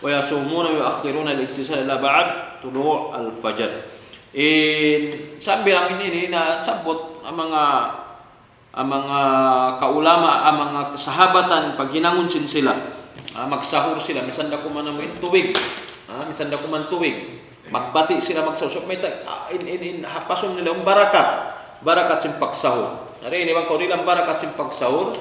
ويصومون ويؤخرون الاغتسال إلى بعد طلوع الفجر. Sabi lang ini na sabot ang mga kaulama, ang mga sahabatan pag ginangon sila, magsahur sila, minsan da kuman namin tuwig, minsan da kuman tuwig, magbati sila magsahur, may hapason nila ang barakat sin pagsahur. Ari ini bang ko nilang barakat sin pagsahur.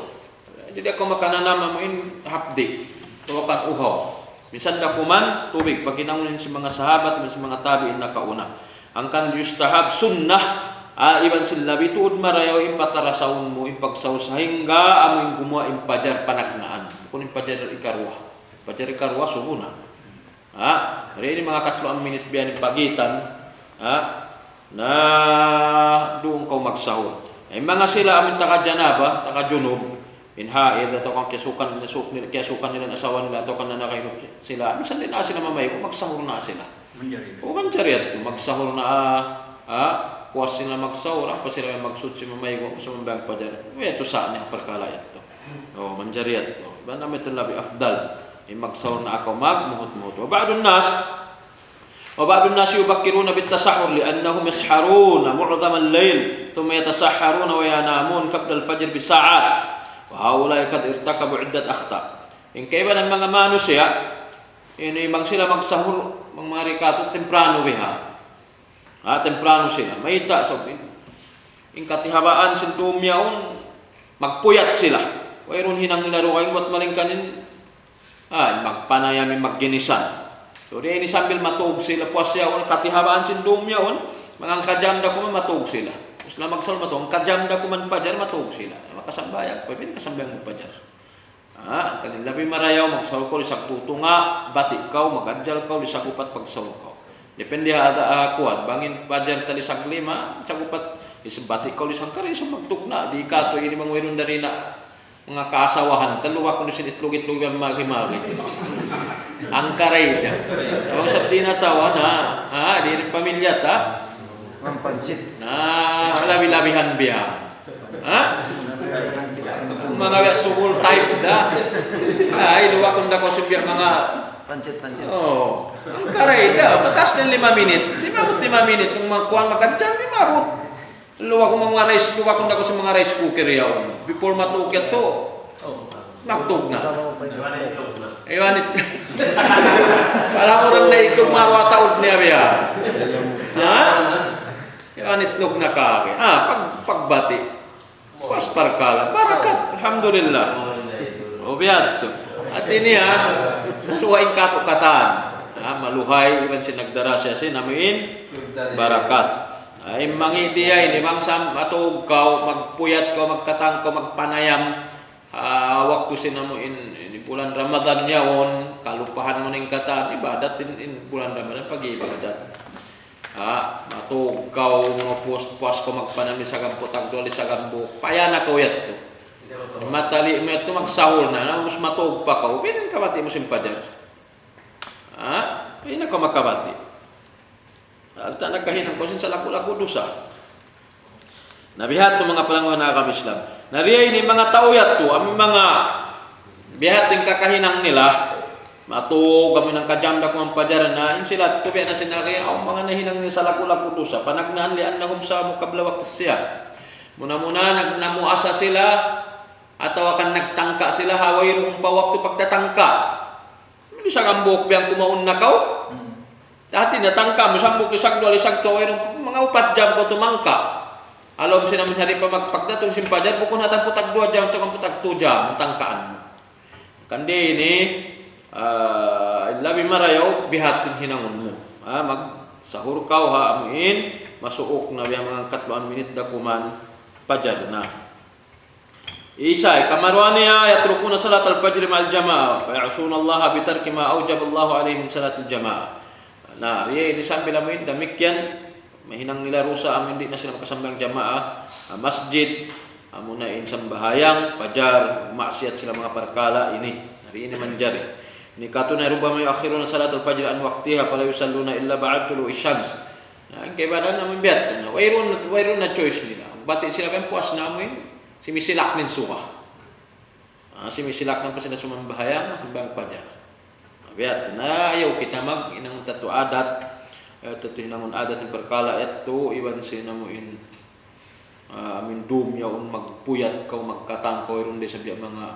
Hindi ako makananama mo in hapdi. Tuwakan uhaw. Minsan da kuman tubig pag ginangunin si mga sahabat at si mga tabi'in na kauna. Ang kan yustahab sunnah iban sila bituod marayaw impatarasaon mo ipagsahur sa hingga amoy gumawa impajar panagnaan. Kung impajar ikarwa. Impajar ikarwa subuna. Ari ini mga 3 minute biyan pagitan. Na doon kau magsahur. Mga sila amin taka-janaba, taka-junub, inhaid, atau kang kiyasukan nila asawa nila, atau kan nanakainom sila. Minsan din sila mamay, kung magsahur na sila. O manjariat, magsahur na, puwas sila magsahur, apa sila magsutsi mamay, kung sumambang pa dyan. Ito saan yung perkalayat to. Manjariat to. Iba namin ito labi afdal. Magsahur na ako muhut-muhut. وبعض الناس يبكرون بالتسحر لأنهم يسحرون معظم الليل ثم يتسحرون وينامون قبل الفجر بساعات وهؤلاء قد ارتكبوا عدة أخطاء. إن كيف أن mga manusia ini bang sila magsahur mga rikato temprano biha. Temprano sila. Mayta sa katihabaan sin dumyaon magpuyat sila. Wayron hinang nilaro kayo wat malingkanin magpanayami magginisan. So di ini sambil matug sila puas siya katihabaan sin dumyaon mga kajamda ko matug sila. Usla magsal matug kajamda ko man pajar matug sila. Makasambayag pabin kasambayang mo pajar. Kanin labi marayaw magsaw ko lisak tutunga bati kaw magadjal kaw lisak upat pagsaw kaw. Depende hada kuat bangin pajar tali sak lima sagupat isbati kaw lisang kari sa magtugna di kato ini mangwiron dari na mga kaasawahan kaluwa ko disin itlog-itlog ang magi-magi. Ang karayda. Ang sabdi na sawa na di rin pamilya ta. Ang pansit. Labi-labihan biya. Mga sugol type da. Luwa kung dako subya mga Pancit. ang karayda. Matas ng 5 minit. 5 minit. Kung magkuhan magandyan, 5 minit. Luwa kung dako sa mga rice cooker yaw. Before matukyat to, magtug na. Iwanit. Parang orang na ikong marwa taod niya biya. Iwanit lug na kake. Pagbati. Pasparkala. Barakat. Alhamdulillah. Obiyat to. At ini maluhay katukatan. Maluhay. Iwan sinagdara siya sinamin. Barakat. Ay mangidiya ini mangsam atog kau magpuyat kau magkatang kau magpanayam waktu sinamuin ini bulan Ramadan yawon kalupahan mo ning katan ibadat in bulan Ramadan pagi ibadat matog kau ngopos-pos kau magpanami sa kampo tagdoli sa kampo payana kau yat to matali mo ito magsahol na mus matog pa kau pinin kabati mo simpajar ina ka makabati. Alta nagkahinang ko sa laku-laku dosa. Nabihat to mga palanguhan na kami Islam. Nariya ini mga tauyat to, ang mga bihat yung kakahinang nila, matug kami ng kajamda kung ang pajaran na, in sila tubian na sinaki, ang mga nahinang nila sa laku-laku dosa, panagnaan lian na kung sa mo kablawak siya. Muna-muna nagnamuasa sila, ataw akan nagtangka sila, haway rin pawak to pagtatangka. Hindi sa kambok biyang kumaun na kau, dati natangka mo sambok isang dua isang tuwa mga 4 jam ko tumangka. Alam sila man hari pa magpagdatong simpajan bukod natang putag 2 jam to kang putag 2 jam tangkaan mo. Kandi ini labi marayaw bihatin hinangon mo. Mag sahur kaw amuin masuok na biya mga 4 minit dakuman pajar na. Isa kamarwaniya yatrukuna salat al-fajr ma'al jamaah fa ya'suna Allah bi tarki ma awjaba Allah alayhi min salat al-jamaah. Riya ini sambil amin demikian mahinang nila rusa amin di na sila makasambayang jamaah masjid amunain sambahayang pajar maksiat sila mga perkala ini manjari ini katuna rubama yuakhiruna salatul fajr an waqtiha fala yusalluna illa ba'da tulu'i syams kay badan namin biat na wayrun na choice nila bati sila kan puas na amin simisilak nin suha simisilak ng pasina sumambahayang sambayang pajar. Biat na ayaw kita mag inang tatu adat tatu hinangon adat yung perkala ito iwan sinamuin amin dumyaon magpuyat kau magkatang kau iron di sabiya mga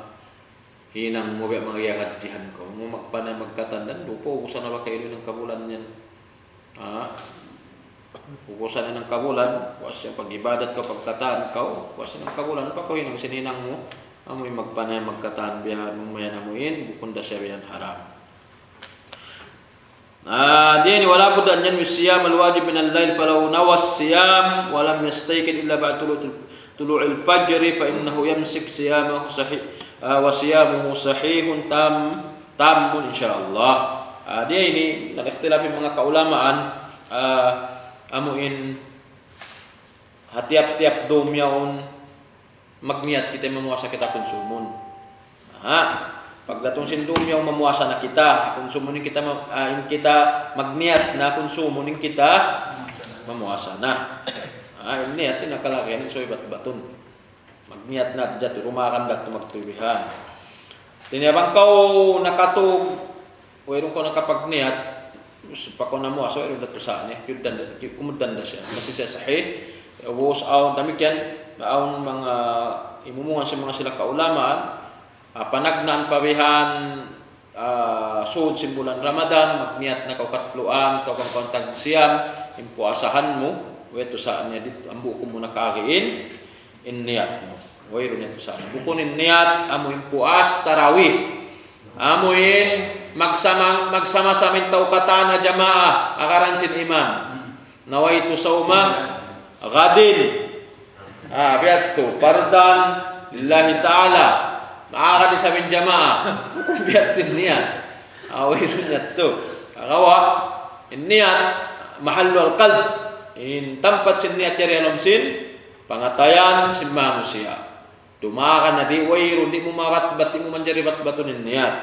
hinang mo biya mga yakadjihan kau mo magpanay magkatandan lupo usan na ba kayo ng kabulan yan usan na ng kabulan was yung pag-ibadat kau pagkataan kau was ng kabulan pa kau hinang sininang mo amoy magpanay magkataan biyahan mong mayan amuin bukunda siya biyan haram. Dia ini wala budda an yanwi siyam al-wajib min al-lail falau nawa siyam wa lam yastayqin illa ba'da tulu'il fajr fa innahu yamsik siyamahu sahih wa siyamuhu sahihun tamun insyaallah. Dia ini dan ikhtilaf mga kaulamaan amuin hatiap-tiap domyaon magniat kita memuasa kita konsumun. Pagdatong sindum yung mamuasa na kita, konsumunin kita magniat na konsumunin kita mamuasa na. Niat din nakalagyan so ibat-baton. Magniat na dyan, rumakan dat magtubihan. Tiniyabang kau nakatug, wayron ko nakapagniat, pa ko namuasa, wayron dat saan kumudan na siya. Kasi siya sahih, ubos aw damikyan, aw mga imumungan sa mga sila kaulamaan, panagnaan pabihan sud simbulan Ramadan magniat na katluan to kang kontag siyam impuasahan mo weto saan niya dito ambu ko muna kakiin in niat mo wayro niya to saan bukunin niat amo impuas tarawih amuin magsama sa min taukatan na jamaah akaran sin imam nawaitu sauma gadin biadto pardan lillahi ta'ala maakad sa min jamaah kung biadtin niya awiro niya to kagawa in niyat mahallu al qalb in tempat sin niyat yari alam sin pangatayan sin manusia dumakan na di wayro di mo mabatbat di mo manjari batbatunin niyat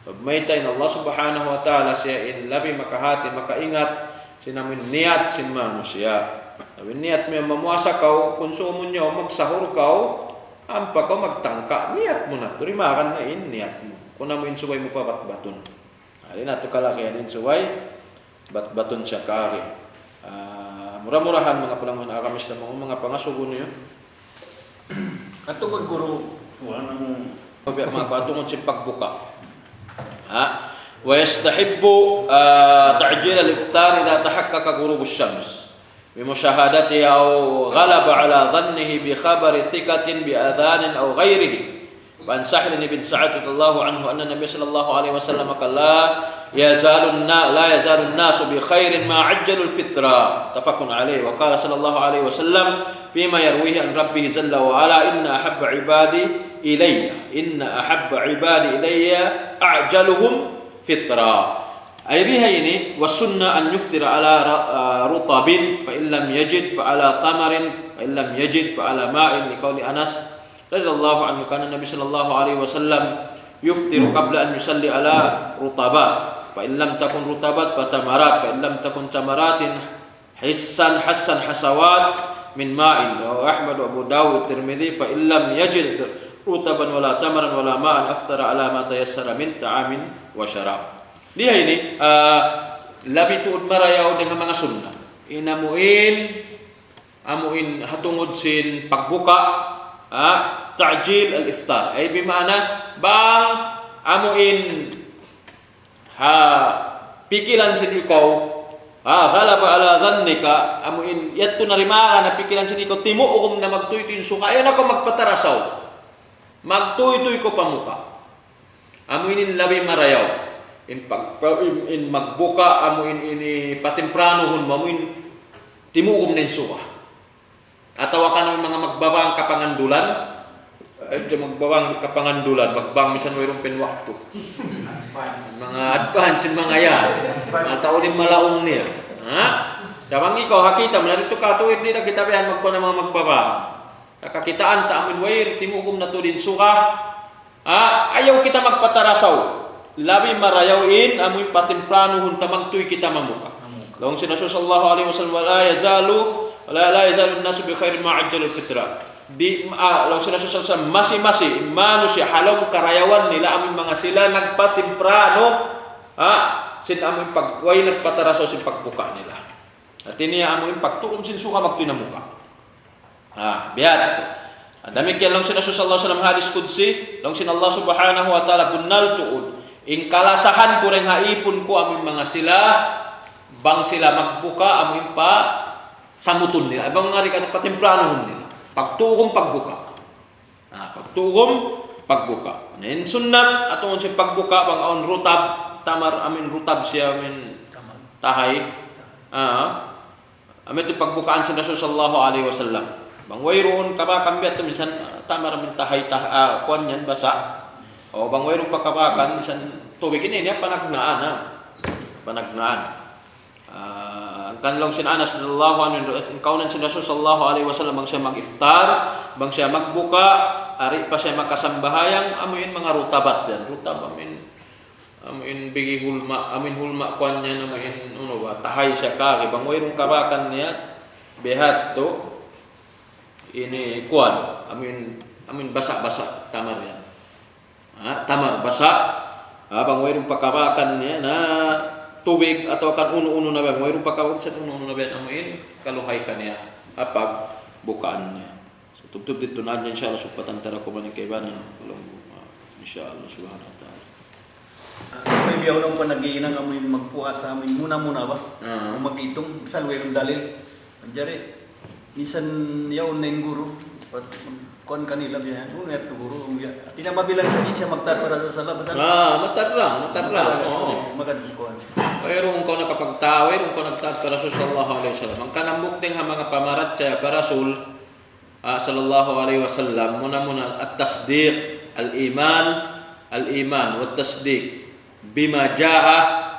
pagmaytain Allah subhanahu wa ta'ala siya in labi makahati makaingat sinamin niyat sin manusia sabi niyat mo mamuasa kau konsumo nyo magsahur kau ampa kau magtangka niyat mo na turimakan na in niyat mo kung na mo in suway mo pa batbatun alin na to kalaki alin suway batbaton siya kari murah-murahan mga palangon akamis na mga pangasugo niyo Katungod guru, wala nang mga katungod si pagbuka ويستحب تعجيل الإفطار إذا تحقق غروب الشمس بمشاهدته أو غلب على ظنه بخبر ثقة بأذان أو غيره وعن سهل بن سعد رضي الله عنه أن النبي صلى الله عليه وسلم قال لا يزال الناس بخير ما عجلوا الفطرة متفق عليه وقال صلى الله عليه وسلم فيما يرويه عن ربه جل وعلا إن أحب عبادي إلي أعجلهم فطرة أيريها يني والسنة أن يفطر على رطب فإن لم يجد فعلى تمر فإن لم يجد فعلى ماء لقول أنس رضي الله عنه كان النبي صلى الله عليه وسلم يفطر قبل أن يصلي على رطبات فإن لم تكن رطبات فتمرات فإن لم تكن تمرات حسا حسوات من ماء رواه أحمد وأبو داود والترمذي فإن لم يجد رطبا ولا تمرا ولا ماء أفطر على ما تيسر من طعام وشراب. Dia ini labi tuod marayaw dengan mga sunna. Amuin hatungod sin pagbuka ta'jil al-iftar ay bimana bang amuin pikilan sin ikaw ghalaba ala dhannika amuin yatto narimaan na pikilan sin ikaw timuom na magtuytoy suka ayon ako magpatarasaw magtuytoy ko pamuka amuin labi marayaw in magbuka amuin ini patimpranohon mamuin timuom nin suka atawa ka ng mga magbabang kapangandulan magbang misan mayroong pinwakto mga advance mga yan ataw din malaong niya dabang ikaw hakita narito ka tuwid nila kitabihan magpo ng mga magbabang nakakitaan ta amin wayr timugom na to din suka ayaw kita magpatarasaw labi marayawin amoy patimpranohon tamang tuy kita mamuka dahong sinasus sallallahu alaihi wasallam la yazalu an-nasu bi khairin ma ajjalul fitra di law sinasus sa masih manusia halong karayawan nila amin mga sila nagpatimprano sin amin pagway nagpatarasaw sin pagbuka nila at iniya amin pagtukom sin suka magtinamuka biat dami kaya lang sinasus sallallahu alaihi wasallam hadis qudsi lang sin Allah subhanahu wa ta'ala bunnal tuud ing kalasahan ko ring haipon ko amin mga sila bang sila magbuka amin pa samuton nila ibang nga rin patimpranohon nila pagtukom pagbuka nin sunnat atong si pagbuka bang aon rutab tamar amin rutab siya amin tahay amin ito pagbukaan si Rasul sallallahu alaihi wasallam bang wayroon kabakan biya ito minsan tamar amin tahay kuan yan basa o bang wayroon pagkabakan minsan tubig ini niya panagnaan kanlong sin Anas radhiyallahu anhu kaunan sin Rasul sallallahu alaihi wasallam bang siya mag-iftar bang siya magbuka ari pa siya makasambahayang amuin mga rutabat yan rutab amin bigi hulma amin hulma kwan niya amuin tahay siya kaki bang wayrong kabakan niya behat to ini kwan amin basa tamar yan tamar basa bang wayrong pakabakan niya na tubig atau kan uno-uno na ba mayroon pa kawag sa uno-uno na ba amuin kaluhay ka niya apag bukaan niya so tubtub dito na niya inshallah supatan tara ko man kay banan insyaallah subhanahu wa ta'ala May biyaw nang panagiinang amoy magpuas sa amin muna ba? Ah. Kung mag-itong salwe ng dalil. Anjari, minsan yaw na yung guru. Kuan kanila biya. Ngunit to guru. Tinamabilang sa siya magtatara sa labasan. Matarlang. Oo. Magadus kuan. Pero kung kau nakapagtawid, kung kau nagtatto Rasul sallallahu alaihi wasallam, ang kanambuk ding ha mga pamaratsa pa Rasul sallallahu alaihi wasallam muna at tasdiq al-iman wa tasdiq bima jaa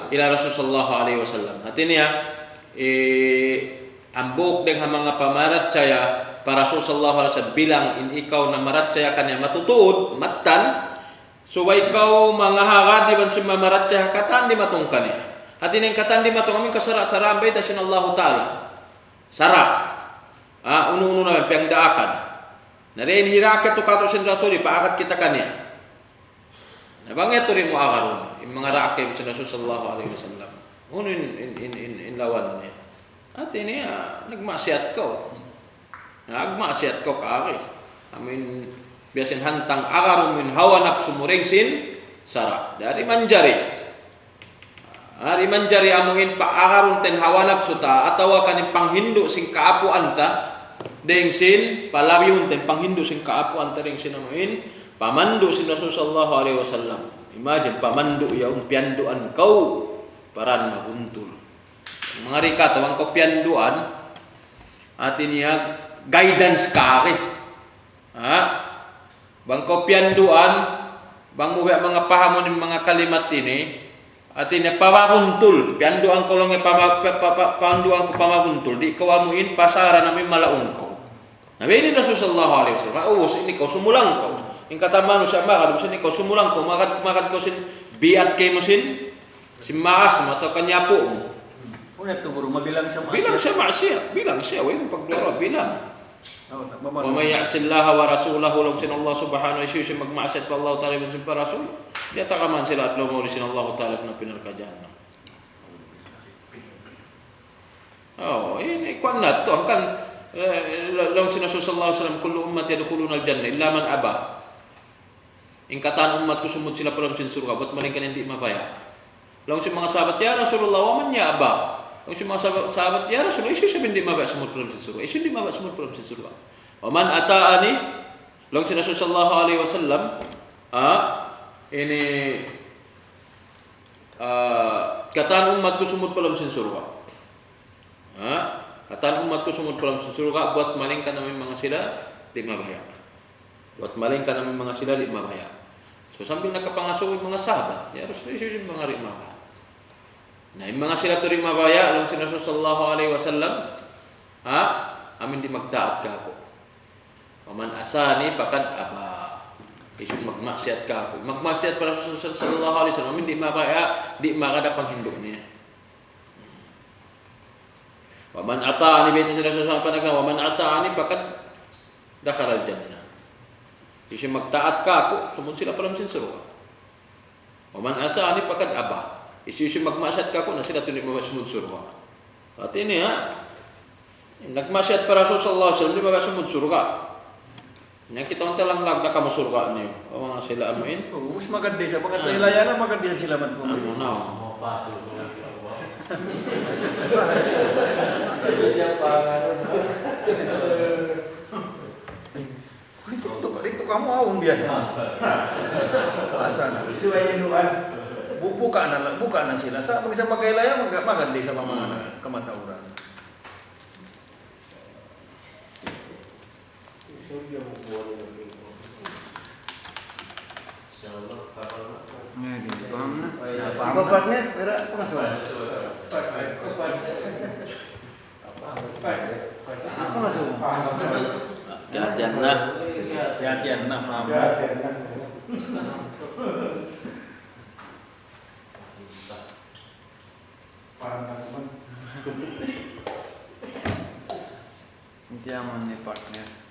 ila Rasul sallallahu alaihi wasallam. Artinya ang buk ding ha mga pamaratsa para Rasul sallallahu alaihi wasallam bilang in ikaw na maratsa kanya matutuod matan. So ikaw mga hagad di man si mamaratsa katan di matong kanya. At ini katan di matong amin kasara-sara ambay dasin Allah Ta'ala. Sara. Uno-uno na piyang daakan. Nariin hirakat to kato sin Rasul paakat kita kanya. Nabangit to rin mo akaron yung mga rakim sin Rasul sallallahu alaihi wasallam. Uno in lawan niya. At ini nagmasyat ko. Nagmasyat ko kaari. Amin biasin hantang agarum min hawa nafsu muringsin sara dari manjari amuin pa agarun ten hawa nafsu ta atawa kaning panghindu sing kaapuan ta deng sin palabiun ten panghindu sing kaapuan ta deng sin amuin pamandu sin Rasul sallallahu alaihi wasallam. Imagine pamandu ya pianduan kau paran mahuntul mga rika tawang ko pianduan atiniya guidance ka bang kopyanduan, bang mubi mga pahamon ng mga kalimat ini, at ini pamapuntul, pianduan ko lang panduan ko pamapuntul, di ko amuin pasara namin malaong ko. Nabi ini Rasul sallallahu alaihi wasallam, ini kau sumulang ko. Yung katamano siya makad, ini kau sumulang ko, makad ko sin biat kay mo sin maas mo, atau kanyapo mo. Ulit to guru, mabilang siya bilang siya, yung paglaro, bilang. Wa may ya'sillaha wa rasulahu law sin Allah subhanahu wa ta'ala magmaasat pa Allah ta'ala sin rasul dia takaman sila at lumo sin Allah ta'ala sa pinarkadyan. Ini kuan na to ang kan law sin Rasul sallallahu alaihi wasallam kullu ummati yadkhuluna al-jannah illa man aba. Ingkatan umat ko sumud sila palam sin surga bat maling kan hindi mabaya. Law sin mga sahabat ya Rasulullah wa man ya aba. Ang mga sahabat ya Rasulullah isu hindi mabaya sumud palam sin surga. Isu hindi mabaya sumud palam sin surga. Wa man ata'ani lang si Rasul sallallahu alaihi wasallam ini kataan umat ko sumud palam sin surga. Kataan umat ko sumud palam sin surga buat maling ka namin mga sila di mabaya. Buat maling ka namin mga sila di mabaya. So sambil nakapangaso yung mga sahabat, ya Rasul isu mga ri mabaya. Nah, yung mga sila to ri mabaya lang si Rasul sallallahu alaihi wasallam amin di magtaat ka ako. Paman asani pakat apa isu magmaksiat ka ako. Magmaksiat para Rasul sallallahu alaihi wasallam hindi mabaya di makada panghindo niya. Paman ataani beta sila sa panagna paman ataani pakat dakhala al-jannah. Isu magtaat ka ako sumud sila palam sin surga. Paman asani pakat aba. Isu magmaksiat ka ako na sila tuni mabasumud surga. At ini nagmaksiat para Rasul sallallahu alaihi wasallam di mabasumud surga. Nya kita unta lang lag na kamo surga niyo. O mga sila amuin. Us maganda sa mga ilayan maganda sila man ko. Ano na? Dito kamu awon biya. Asan? Buka na sila. Sa mag-isang mag-ilaya maganda sa mga kamatauran. Apa partner? Ada pengasuhan? Pengasuhan? Hati-hatian na. Hati-hatian na, ma'am. Hindi naman ni partner.